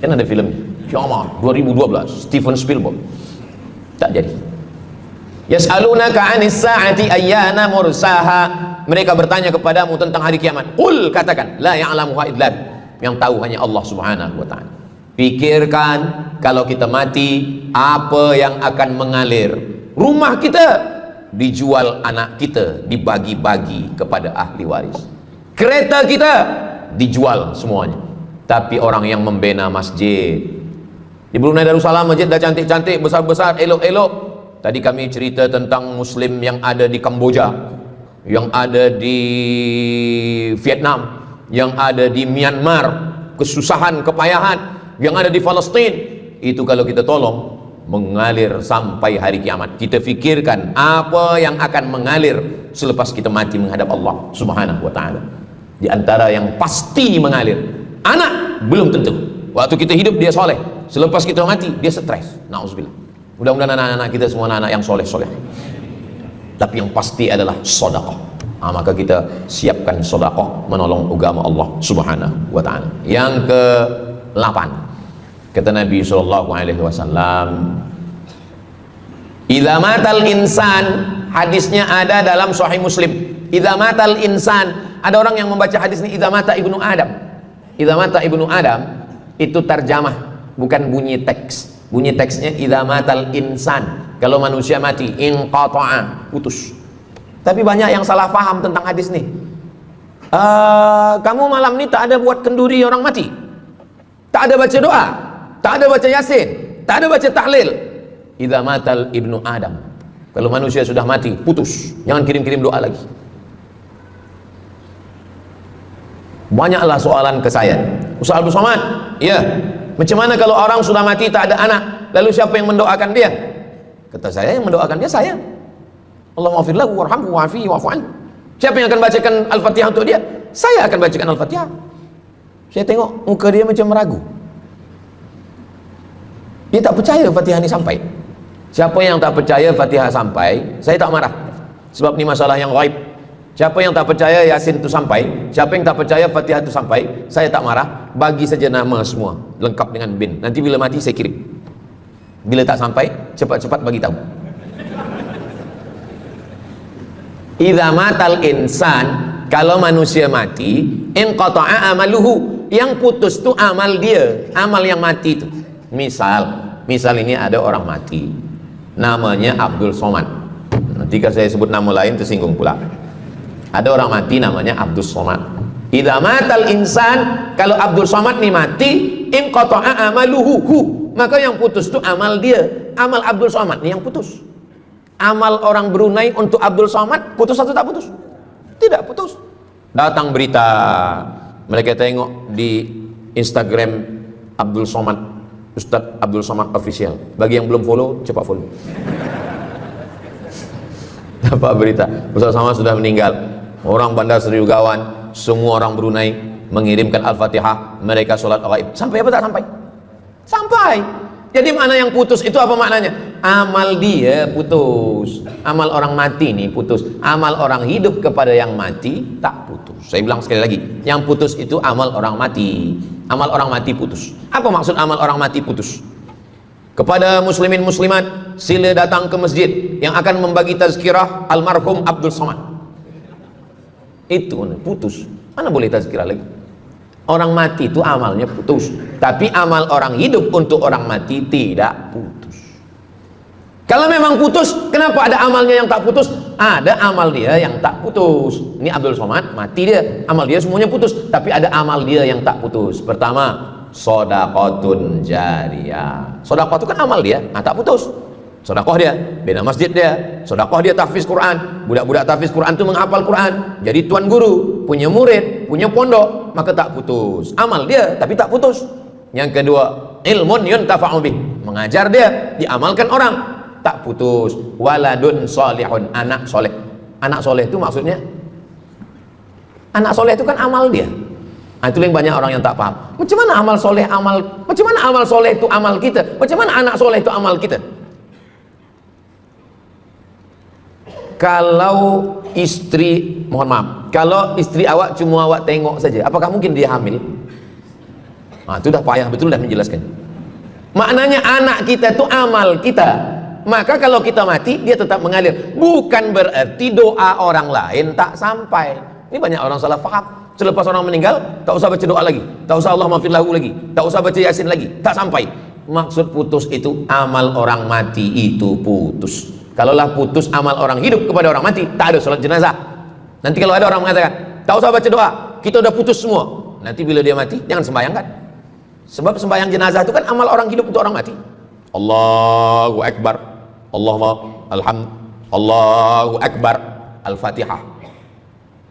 Kan ada filmnya, kiamat 2012, Steven Spielberg. Tak jadi. Yas'alunaka 'anis sa'ati ayyana mursaha. Mereka bertanya kepadamu tentang hari kiamat. Qul, katakan, la ya'lamuha illa, yang tahu hanya Allah Subhanahu wa ta'ala. Pikirkan, kalau kita mati, apa yang akan mengalir? Rumah kita dijual, anak kita dibagi-bagi kepada ahli waris. Kereta kita dijual semuanya. Tapi orang yang membina masjid, Di Brunei Darussalam masjid dah cantik-cantik, besar-besar, elok-elok. Tadi kami cerita tentang Muslim yang ada di Kamboja, yang ada di Vietnam, yang ada di Myanmar, kesusahan, kepayahan, yang ada di Palestin. Itu kalau kita tolong, mengalir sampai hari kiamat. Kita fikirkan apa yang akan mengalir selepas kita mati menghadap Allah Subhanahu wa ta'ala. Di antara yang pasti mengalir, anak belum tentu. Waktu kita hidup dia soleh, selepas kita mati dia stres. Na'udzubillah. Mudah-mudahan anak-anak kita semua anak-anak yang soleh-soleh. Tapi yang pasti adalah sedekah. Maka kita siapkan sedekah menolong agama Allah Subhanahu wa ta'ala. Yang ke-8, kata Nabi sallallahu alaihi wasallam, idza matal insan, hadisnya ada dalam Sahih Muslim. Idza matal insan, ada orang yang membaca hadis ini idza mata ibnu Adam. Idza mata ibnu Adam itu terjemah, bukan bunyi teks. Bunyi teksnya idza matal insan, kalau manusia mati, inqata'a, putus. Tapi banyak yang salah paham tentang hadis nih. Kamu malam ini tak ada buat kenduri orang mati, tak ada baca doa, tak ada baca yasin, tak ada baca tahlil. Idza matal ibnu Adam, kalau manusia sudah mati, putus. Jangan kirim-kirim doa lagi. Banyaklah soalan ke saya, Ustaz Abdul Somad, ya, macam mana kalau orang sudah mati tak ada anak, lalu siapa yang mendoakan dia? Kata saya, yang mendoakan dia saya. Allahumma ighfir lahu warhamhu wa'afihi wa'fu anhu. Siapa yang akan bacakan Al-Fatihah untuk dia? Saya akan bacakan Al-Fatihah. Saya tengok muka dia macam meragu. Dia tak percaya Fatihah ini sampai. Siapa yang tak percaya Fatihah sampai, saya tak marah. Sebab ini masalah yang ghaib. Siapa yang tak percaya Yasin itu sampai, siapa yang tak percaya Fatihah itu sampai, saya tak marah. Bagi saja nama semua, lengkap dengan bin. Nanti bila mati saya kirim. Bila tak sampai, cepat-cepat bagi tahu. Idza matal insan, kalau manusia mati, inqata'a amaluhu, yang putus itu amal dia, amal yang mati itu. Misal ini ada orang mati, namanya Abdul Somad. Nanti kalau saya sebut nama lain tersinggung pula. Ada orang mati namanya Abdul Somad. Idza matal insan, kalau Abdul Somad nih mati, inqata'a amaluhu, maka yang putus itu amal dia, amal Abdul Somad nih yang putus. Amal orang Brunei untuk Abdul Somad putus atau tak putus? Tidak putus. Datang berita, mereka tengok di Instagram Abdul Somad, Ustadz Abdul Somad Official. Bagi yang belum follow, cepat follow. Dapat berita, Ustadz Somad sudah meninggal. Orang Bandar Seri Begawan, semua orang Brunei mengirimkan Al-Fatihah, mereka sholat ghaib. Sampai apa tak sampai? Sampai. Jadi mana yang putus itu apa maknanya? Amal dia putus, amal orang mati nih putus, amal orang hidup kepada yang mati tak putus. Saya bilang sekali lagi, yang putus itu amal orang mati, amal orang mati putus. Apa maksud amal orang mati putus? Kepada muslimin muslimat, sila datang ke masjid yang akan membagi tazkirah almarhum Abdul Somad. Itu putus, mana boleh tazkirah lagi? Orang mati itu amalnya putus, tapi amal orang hidup untuk orang mati tidak putus. Kalau memang putus, kenapa ada amalnya yang tak putus? Ada amal dia yang tak putus. Ini Abdul Somad mati dia, amal dia semuanya putus, tapi ada amal dia yang tak putus. Pertama, shadaqatun jariyah. Shadaqah itu kan amal dia, tak putus. Sedekah dia, bina masjid dia, sedekah dia tahfiz Quran. Budak-budak tahfiz Quran itu menghafal Quran, jadi tuan guru, punya murid, punya pondok, maka tak putus. Amal dia tapi tak putus. Yang kedua, ilmun yuntafa'u bih, mengajar dia, diamalkan orang, tak putus. Waladun solihun, anak soleh. Anak soleh itu maksudnya, anak soleh itu kan amal dia. Itu yang banyak orang yang tak paham. Macam mana amal soleh macam mana amal soleh itu amal kita? Macam mana anak soleh itu amal kita? Kalau istri, mohon maaf, kalau istri awak cuma awak tengok saja, apakah mungkin dia hamil? Itu dah payah betul dah menjelaskan. Maknanya anak kita itu amal kita. Maka kalau kita mati, dia tetap mengalir. Bukan berarti doa orang lain tak sampai. Ini banyak orang salah faham. Selepas orang meninggal, tak usah baca doa lagi, tak usah Allahumma ighfir lahu lagi, tak usah baca yasin lagi, tak sampai. Maksud putus itu amal orang mati itu putus. Kalaulah putus amal orang hidup kepada orang mati, tak ada sholat jenazah. Nanti kalau ada orang mengatakan, tak usah baca doa, kita udah putus semua. Nanti bila dia mati, jangan sembahyangkan. Sebab sembahyang jenazah itu kan amal orang hidup untuk orang mati. Allahu Akbar, Allahumma alhamd, Allahu Akbar, Al-Fatihah,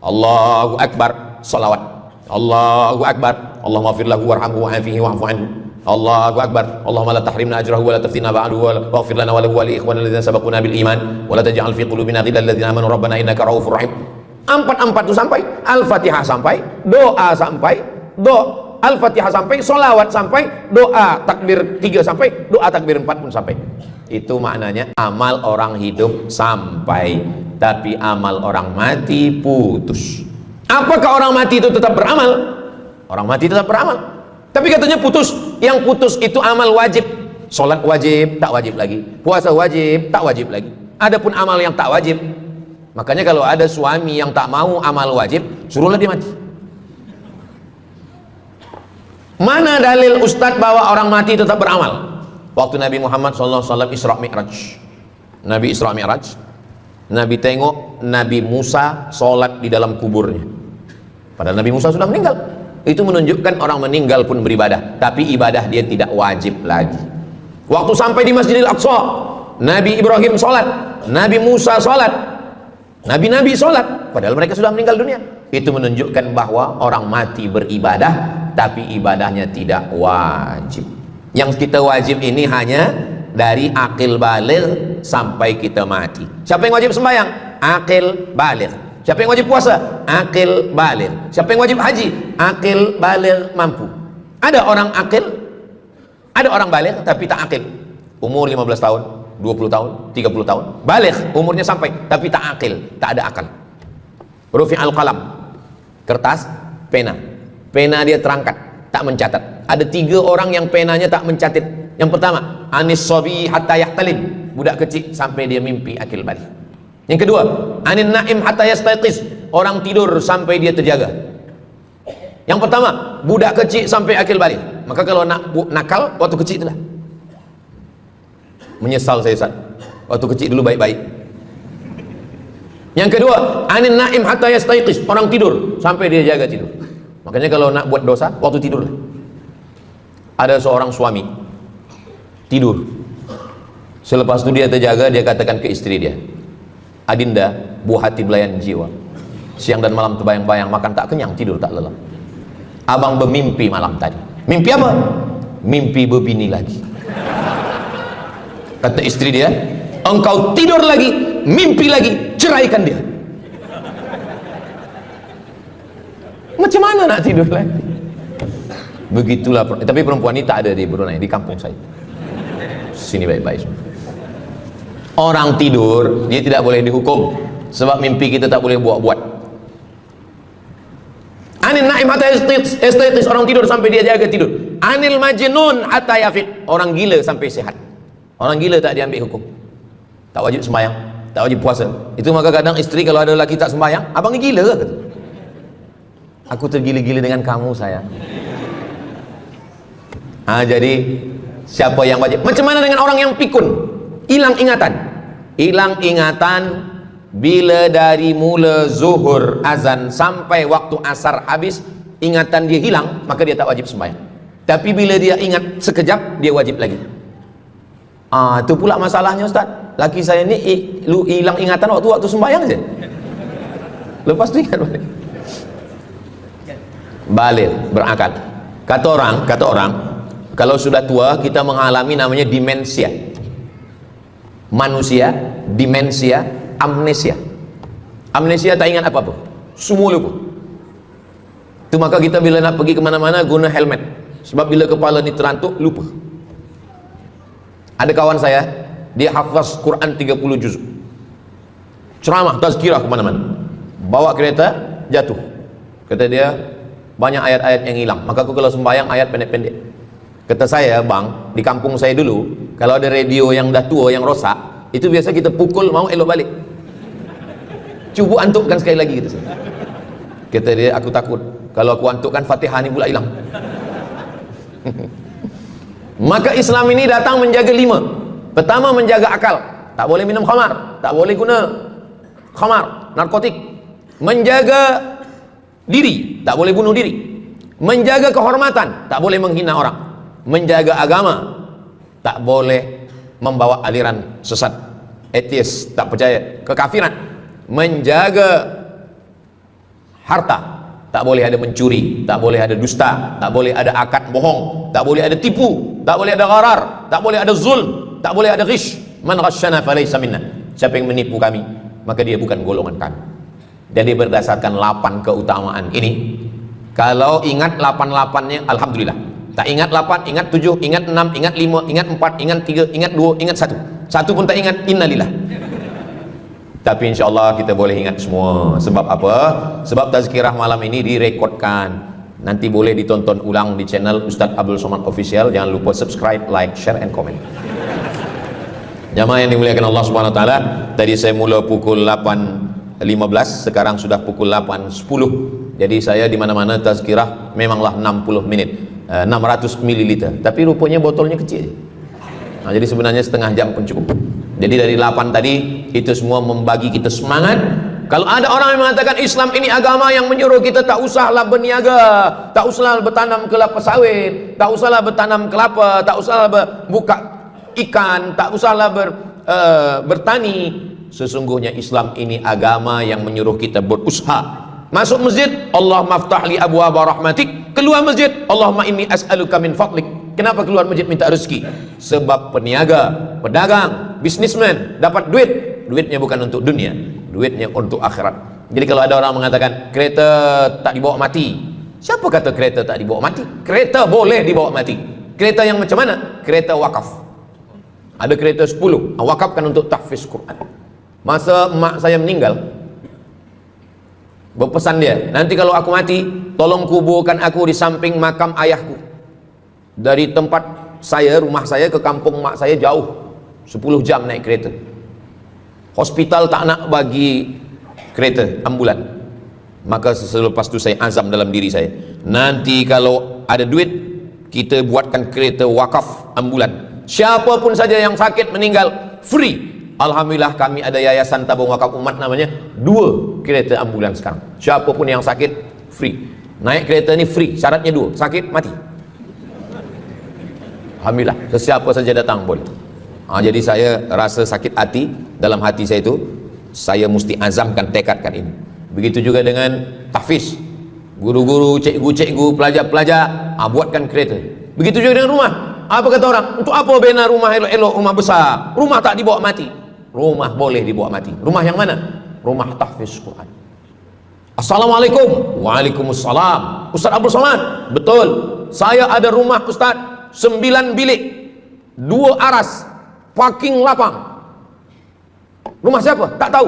Allahu Akbar, salawat, Allahu Akbar, Allahumma fir lahu warhamhu wa'afihi wa'fu anhu, Allahu Akbar, Allahumma la tahrimna ajrahu wa la taftina ba'dahu wa waghfir lana wa lahu wa li ikhwanina alladzina sabaquna bil iman wa la taj'al fi qulubina ghillan lil ladzina amanu rabbana innaka ra'ufur rahim. Empat itu sampai, Al-Fatihah sampai, doa sampai, Al-Fatihah sampai, solawat sampai, doa takbir 3 sampai, doa takbir 4 pun sampai. Itu maknanya amal orang hidup sampai, tapi amal orang mati putus. Apakah orang mati itu tetap beramal? Orang mati tetap beramal, tapi katanya putus. Yang putus itu amal wajib. Sholat wajib, tak wajib lagi. Puasa wajib, tak wajib lagi. Adapun amal yang tak wajib, makanya kalau ada suami yang tak mau amal wajib, suruhlah dia mati. Mana dalil Ustadz bahwa orang mati tetap beramal? Waktu Nabi Muhammad SAW Isra Mi'raj, Nabi Isra Mi'raj, Nabi tengok Nabi Musa sholat di dalam kuburnya, padahal Nabi Musa sudah meninggal. Itu menunjukkan orang meninggal pun beribadah, tapi ibadah dia tidak wajib lagi. Waktu sampai di Masjidil Aqsa, Nabi Ibrahim sholat, Nabi Musa sholat, Nabi-Nabi sholat, padahal mereka sudah meninggal dunia. Itu menunjukkan bahwa orang mati beribadah, tapi ibadahnya tidak wajib. Yang kita wajib ini hanya dari akil baligh sampai kita mati. Siapa yang wajib sembahyang? Akil baligh. Siapa yang wajib puasa? Akil baligh. Siapa yang wajib haji? Akil baligh mampu. Ada orang akil, ada orang baligh tapi tak akil. Umur 15 tahun, 20 tahun, 30 tahun, baligh umurnya sampai tapi tak akil, tak ada akal. Rufi'al qalam, kertas, pena dia terangkat, tak mencatat. Ada 3 orang yang penanya tak mencatat. Yang pertama, anis sobi hatta yahtalim, budak kecil sampai dia mimpi akil balik. Yang kedua, anin naim hatta yastayqiz, orang tidur sampai dia terjaga. Yang pertama, budak kecil sampai akil balik. Maka kalau nak nakal waktu kecil itulah. Menyesal saya Ustaz, waktu kecil dulu baik-baik. Yang kedua, anin naim hatta yastayqiz, orang tidur sampai dia jaga tidur. Makanya kalau nak buat dosa waktu tidur. Ada seorang suami tidur, selepas itu dia terjaga, dia katakan ke istri dia, Adinda, buah hati belayan jiwa, siang dan malam terbayang-bayang, makan tak kenyang, tidur tak lelap. Abang bermimpi malam tadi. Mimpi apa? Mimpi berbini lagi. Kata istri dia, engkau tidur lagi, mimpi lagi, ceraikan dia. Macam mana nak tidur lagi? Begitulah. Tapi perempuan ini tak ada di Brunei, di kampung saya. Sini baik-baik. Orang tidur, dia tidak boleh dihukum, sebab mimpi kita tak boleh buat-buat. Anil naim hatta yastayqiz, orang tidur sampai dia jaga tidur. Anil majnun hatta yafiq, orang gila sampai sehat. Orang gila tak diambil hukum, tak wajib sembahyang, tak wajib puasa. Itu maka kadang istri kalau ada lelaki tak sembahyang, abang ni gila ke? Aku tergila-gila dengan kamu sayang. Jadi siapa yang wajib? Macam mana dengan orang yang pikun, hilang ingatan? Hilang ingatan bila dari mula zuhur azan sampai waktu asar habis, ingatan dia hilang, maka dia tak wajib sembahyang. Tapi bila dia ingat sekejap, dia wajib lagi. Itu pula masalahnya Ustaz. Laki saya ni hilang ingatan waktu sembahyang je. Lepas tu ingat balik. Balik, berakal. Kata orang, kalau sudah tua kita mengalami namanya demensia. Manusia, demensia, amnesia. Amnesia tak ingat apa-apa, semua lupa. Itu maka kita bila nak pergi kemana-mana guna helmet, sebab bila kepala ni terantuk lupa. Ada kawan saya, dia hafaz Quran 30 juz, ceramah tazkirah kemana-mana, bawa kereta jatuh. Kata dia banyak ayat-ayat yang hilang. Maka aku kalau sembahyang ayat pendek-pendek. Kata saya, bang, di kampung saya dulu kalau ada radio yang dah tua, yang rosak, itu biasa kita pukul mau elok balik. Cuba antukkan sekali lagi, kata saya. Kata dia, aku takut kalau aku antukkan Fatihah ni pula hilang. Maka Islam ini datang menjaga 5. Pertama, menjaga akal, tak boleh minum khamar, tak boleh guna khamar, narkotik. Menjaga diri, tak boleh bunuh diri. Menjaga kehormatan, tak boleh menghina orang. menjaga agama, tak boleh membawa aliran sesat, ateis, tak percaya, kekafiran. Menjaga harta, tak boleh ada mencuri, tak boleh ada dusta, tak boleh ada akad bohong, tak boleh ada tipu, tak boleh ada gharar, tak boleh ada zulm, tak boleh ada ghish. Man ghasyana falaysa minna. Siapa yang menipu kami, maka dia bukan golongan kami. Jadi berdasarkan 8 keutamaan ini, kalau ingat 8-8-nya alhamdulillah. Tak ingat 8, ingat 7, ingat 6, ingat 5, ingat 4, ingat 3, ingat 2, ingat 1. Satu pun tak ingat, innalillah. Tapi insyaAllah kita boleh ingat semua. Sebab apa? Sebab tazkirah malam ini direkodkan. Nanti boleh ditonton ulang di channel Ustaz Abdul Somad Official. Jangan lupa subscribe, like, share, and comment. Jamaah yang dimuliakan Allah Subhanahu Wa Taala, tadi saya mula pukul 8.15, sekarang sudah pukul 8.10. Jadi saya di mana-mana tazkirah memanglah 60 menit, 600 ml. Tapi rupanya botolnya kecil. Nah, jadi sebenarnya setengah jam pun cukup. Jadi dari 8 tadi itu semua membagi kita semangat. Kalau ada orang yang mengatakan Islam ini agama yang menyuruh kita tak usahlah berniaga, tak usahlah bertanam kelapa sawit, tak usahlah bertanam kelapa, tak usahlah buka ikan, tak usahlah bertani. Sesungguhnya Islam ini agama yang menyuruh kita berusaha. Masuk masjid, Allah maftah li abwaaba rahmatik. Keluar masjid, Allahumma inni as'aluka min fadlik. Kenapa keluar masjid minta rezeki? Sebab peniaga, pedagang, bisnismen dapat duit. Duitnya bukan untuk dunia, duitnya untuk akhirat. Jadi kalau ada orang mengatakan kereta tak dibawa mati, siapa kata kereta tak dibawa mati? Kereta boleh dibawa mati. Kereta yang macam mana? Kereta wakaf. Ada kereta 10, wakafkan untuk tahfiz Quran. Masa emak saya meninggal, berpesan dia, nanti kalau aku mati, tolong kuburkan aku di samping makam ayahku. Dari tempat saya, rumah saya ke kampung mak saya jauh, 10 jam naik kereta. Hospital tak nak bagi kereta ambulan. Maka selepas itu saya azam dalam diri saya, nanti kalau ada duit, kita buatkan kereta wakaf ambulan. Siapapun saja yang sakit meninggal free. Alhamdulillah kami ada yayasan tabung wakaf umat namanya, 2 kereta ambulan sekarang. Siapapun yang sakit free. Naik kereta ni free, syaratnya 2, sakit mati. Alhamdulillah, sesiapa saja datang boleh. Jadi saya rasa sakit hati dalam hati saya itu, saya mesti azamkan, tekadkan ini. Begitu juga dengan tahfiz. Guru-guru, cikgu-cikgu, pelajar-pelajar, buatkan kereta. Begitu juga dengan rumah. Apa kata orang? Untuk apa bina rumah elok-elok, rumah besar? Rumah tak dibawa mati. Rumah boleh dibawa mati. Rumah yang mana? Rumah tahfiz Quran. Assalamualaikum. Waalaikumsalam. Ustaz Abdul Somad. Betul. Saya ada rumah Ustaz, 9 bilik, 2 aras, parking lapang. Rumah siapa? Tak tahu.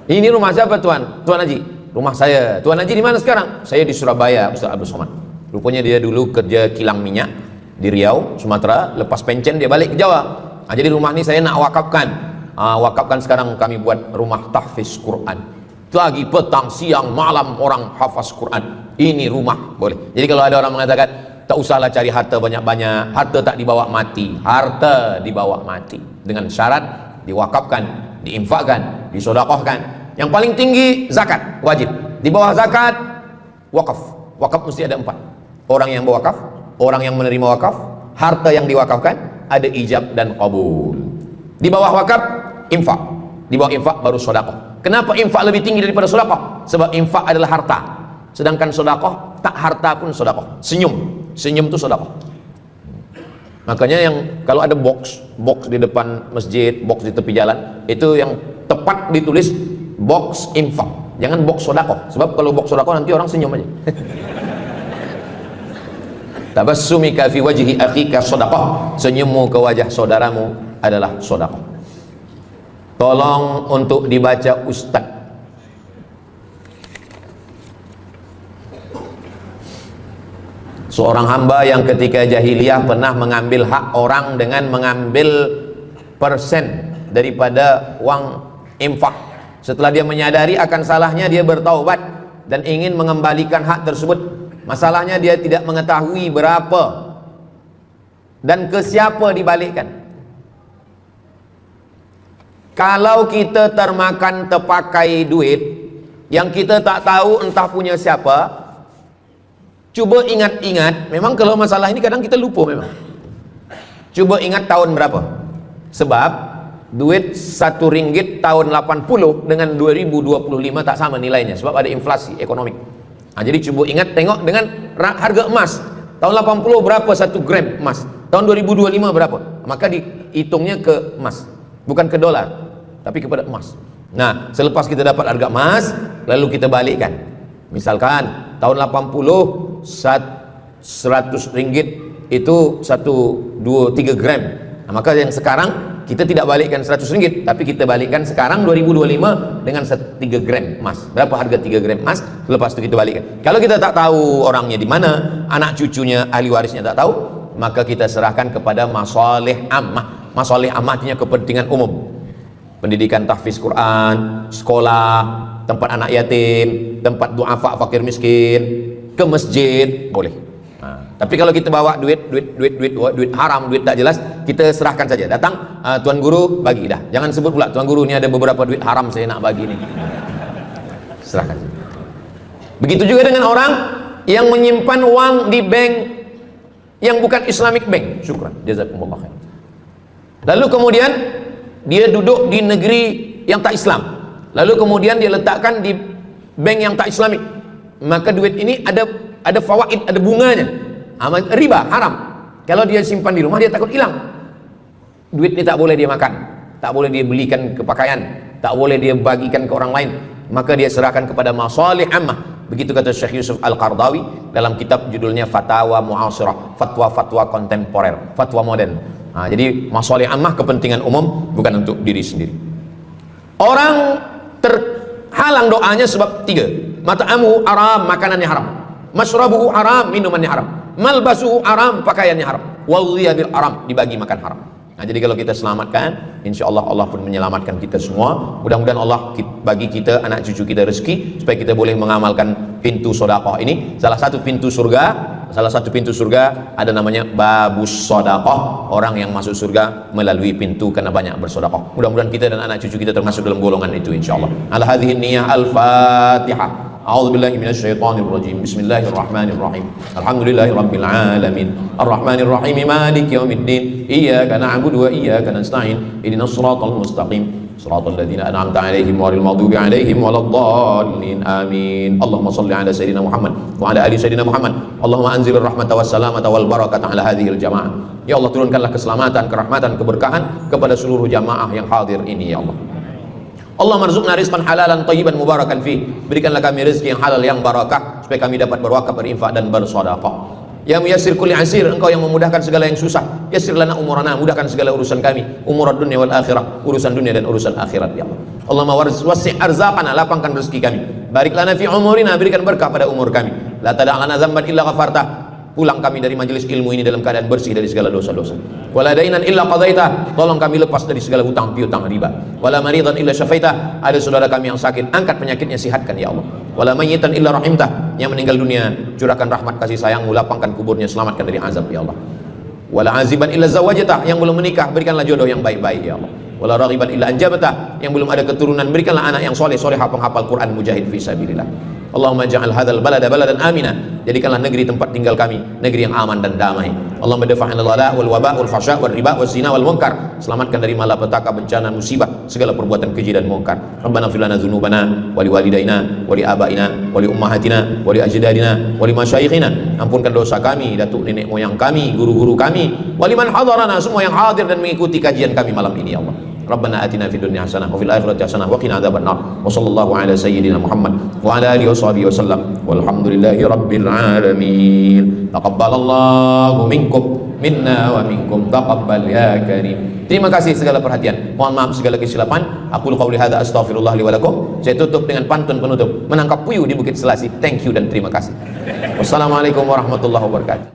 Ini rumah siapa Tuan? Tuan Haji. Rumah saya. Tuan Haji di mana sekarang? Saya di Surabaya, Ustaz Abdul Somad. Rupanya dia dulu kerja kilang minyak di Riau, Sumatera. Lepas pencen dia balik ke Jawa. Jadi rumah ini saya nak wakafkan. Wakafkan sekarang kami buat rumah tahfiz Quran. Pagi, petang, siang, malam orang hafaz Quran. Ini rumah boleh. Jadi kalau ada orang mengatakan tak usahlah cari harta banyak-banyak, harta tak dibawa mati. Harta dibawa mati dengan syarat diwakafkan, diinfakkan, disedekahkan. Yang paling tinggi zakat wajib. Di bawah zakat wakaf. Wakaf mesti ada 4. Orang yang berwakaf, orang yang menerima wakaf, harta yang diwakafkan, ada ijab dan qabul. Di bawah wakaf, infak. Di bawah infak baru sedekah. Kenapa infak lebih tinggi daripada sedekah? Sebab infak adalah harta. Sedangkan sedekah, tak harta pun sedekah. Senyum itu sedekah. Makanya yang kalau ada box di depan masjid, box di tepi jalan, itu yang tepat ditulis box infak. Jangan box sedekah. Sebab kalau box sedekah nanti orang senyum aja. Tabassumika fi wajhi akhika sedekah. Senyummu ke wajah saudaramu adalah sedekah. Tolong untuk dibaca Ustaz. Seorang hamba yang ketika jahiliyah pernah mengambil hak orang dengan mengambil persen daripada uang infak. Setelah dia menyadari akan salahnya, dia bertaubat dan ingin mengembalikan hak tersebut. Masalahnya dia tidak mengetahui berapa dan ke siapa dibalikkan. Kalau kita termakan terpakai duit yang kita tak tahu entah punya siapa, Coba ingat-ingat, memang kalau masalah ini kadang kita lupa memang. Coba ingat tahun berapa? Sebab duit 1 ringgit tahun 80 dengan 2025 tak sama nilainya, sebab ada inflasi ekonomi. Nah, jadi coba ingat, tengok dengan harga emas. Tahun 80 berapa 1 gram emas? Tahun 2025 berapa? Maka dihitungnya ke emas, bukan ke dolar, tapi kepada emas. Nah, selepas kita dapat harga emas, lalu kita balikkan. Misalkan tahun 80 100 ringgit itu 1, 2, 3 gram. Nah, maka yang sekarang kita tidak balikkan 100 ringgit, tapi kita balikkan sekarang 2025 dengan 3 gram emas. Berapa harga 3 gram emas? Lepas itu kita balikkan. Kalau kita tak tahu orangnya di mana, anak cucunya, ahli warisnya tak tahu, maka kita serahkan kepada masalih ammah. Masalih ammah artinya kepentingan umum. Pendidikan tahfiz Quran, sekolah, tempat anak yatim, tempat duafa fakir miskin, ke masjid, boleh. Nah, tapi kalau kita bawa duit haram, duit tak jelas, kita serahkan saja. Datang, tuan guru bagi dah. Jangan sebut pula tuan guru, ini ada beberapa duit haram saya nak bagi ini. Serahkan. Begitu juga dengan orang yang menyimpan uang di bank yang bukan Islamic bank. Syukran, jazakumullah khair. Lalu kemudian dia duduk di negeri yang tak Islam, lalu kemudian dia letakkan di bank yang tak Islamik, maka duit ini ada fawaid, ada bunganya, riba, haram. Kalau dia simpan di rumah, dia takut hilang. Duit ini tak boleh dia makan, tak boleh dia belikan ke pakaian, tak boleh dia bagikan ke orang lain, maka dia serahkan kepada masalih ammah. Begitu kata Syekh Yusuf Al-Qardawi dalam kitab judulnya Fatawa Mu'asirah, fatwa-fatwa kontemporer, fatwa modern. Nah, jadi masalih ammah, kepentingan umum, bukan untuk diri sendiri. Orang terhalang doanya sebab 3. Mat'amuhu haram, makanannya haram. Masyrabuhu haram, minumannya haram. Malbasuhu haram, pakaiannya haram. Wadhiya bil haram, dibagi makan haram. Nah, jadi kalau kita selamatkan, insya Allah Allah pun menyelamatkan kita semua. Mudah-mudahan Allah bagi kita, anak cucu kita rezeki, supaya kita boleh mengamalkan pintu sedekah ini. Salah satu pintu surga ada namanya babus sedekah. Orang yang masuk surga melalui pintu karena banyak bersedekah. Mudah-mudahan kita dan anak cucu kita termasuk dalam golongan itu insya Allah. Ala hadhihi niyyah al-Fatihah. أعوذ بالله من الشيطان الرجيم بسم الله الرحمن الرحيم الحمد لله رب العالمين الرحمن الرحيم مالك يوم الدين إياك نعبد وإياك نستعين اهدنا الصراط المستقيم صراط الذين أنعمت عليهم غير المغضوب عليهم ولا الضالين آمين اللهم صل على سيدنا محمد وعلى آل سيدنا محمد اللهم أنزل الرحمة والسلامة والبركة على هذه الجماعة يا الله turunkanlah keselamatan, kerahmatan, keberkahan kepada seluruh jamaah yang hadir ini ya Allah. Allah marzuqna rizqan halalan thayyiban mubarakan fi. Berikanlah kami rezeki yang halal yang barakah supaya kami dapat berwakaf, berinfak dan bersedekah. Ya muyassir kulli asir, engkau yang memudahkan segala yang susah. Yassir lana umurana, mudahkan segala urusan kami, umurad dunya wal akhirah, urusan dunia dan urusan akhirat ya Allah. Allahumma wasi' arzaqana, lapangkan rezeki kami. Barik lana fi umurina, berikan berkah pada umur kami. La tada' lana dzamban illa ghafartah. Pulang kami dari majelis ilmu ini dalam keadaan bersih dari segala dosa-dosa. Wala dainan illa qadaita, tolong kami lepas dari segala hutang piutang riba. Wala maridan illa syafaita, ada saudara kami yang sakit, angkat penyakitnya, sihatkan ya Allah. Wala mayyitan illa rahimtah, yang meninggal dunia, curahkan rahmat kasih sayangmu, lapangkan kuburnya, selamatkan dari azab ya Allah. Wala aziban illa zawajatah, yang belum menikah, berikanlah jodoh yang baik-baik ya Allah. Wala raghiban illa anjabatah, yang belum ada keturunan, berikanlah anak yang soleh, penghafal Quran, mujahid fi sabilillah. Allahumma ja'al hadzal balada baladan amina, jadikanlah negeri tempat tinggal kami negeri yang aman dan damai. Allahumma dafa'an al-ghala wal waba wal fahsya wal riba wal zina wal munkar, selamatkan dari malapetaka, bencana, musibah, segala perbuatan keji dan munkar. Rabbana fir lana dzunubana wa li walidaina wa li abaina wa li ummahatina wa li ajdadina wa li masyayikhina, ampunkan dosa kami, datuk nenek moyang kami, guru-guru kami, wa liman hadarana, semua yang hadir dan mengikuti kajian kami malam ini ya Allah. Rabbana atina fid dunya hasanah wa fil akhirati hasanah wa qina adzabannar. Wa sallallahu ala sayyidina Muhammad wa ala alihi washabihi wasallam. Walhamdulillahi rabbil alamin. Taqabbalallahu minkum minna wa minkum taqabbal ya karim. Terima kasih segala perhatian. Mohon maaf segala kesilapan. Aku qauli hadza astaghfirullah li wa lakum. Saya tutup dengan pantun penutup. Menangkap puyuh di Bukit Selasih. Thank you dan terima kasih. Wassalamualaikum warahmatullahi wabarakatuh.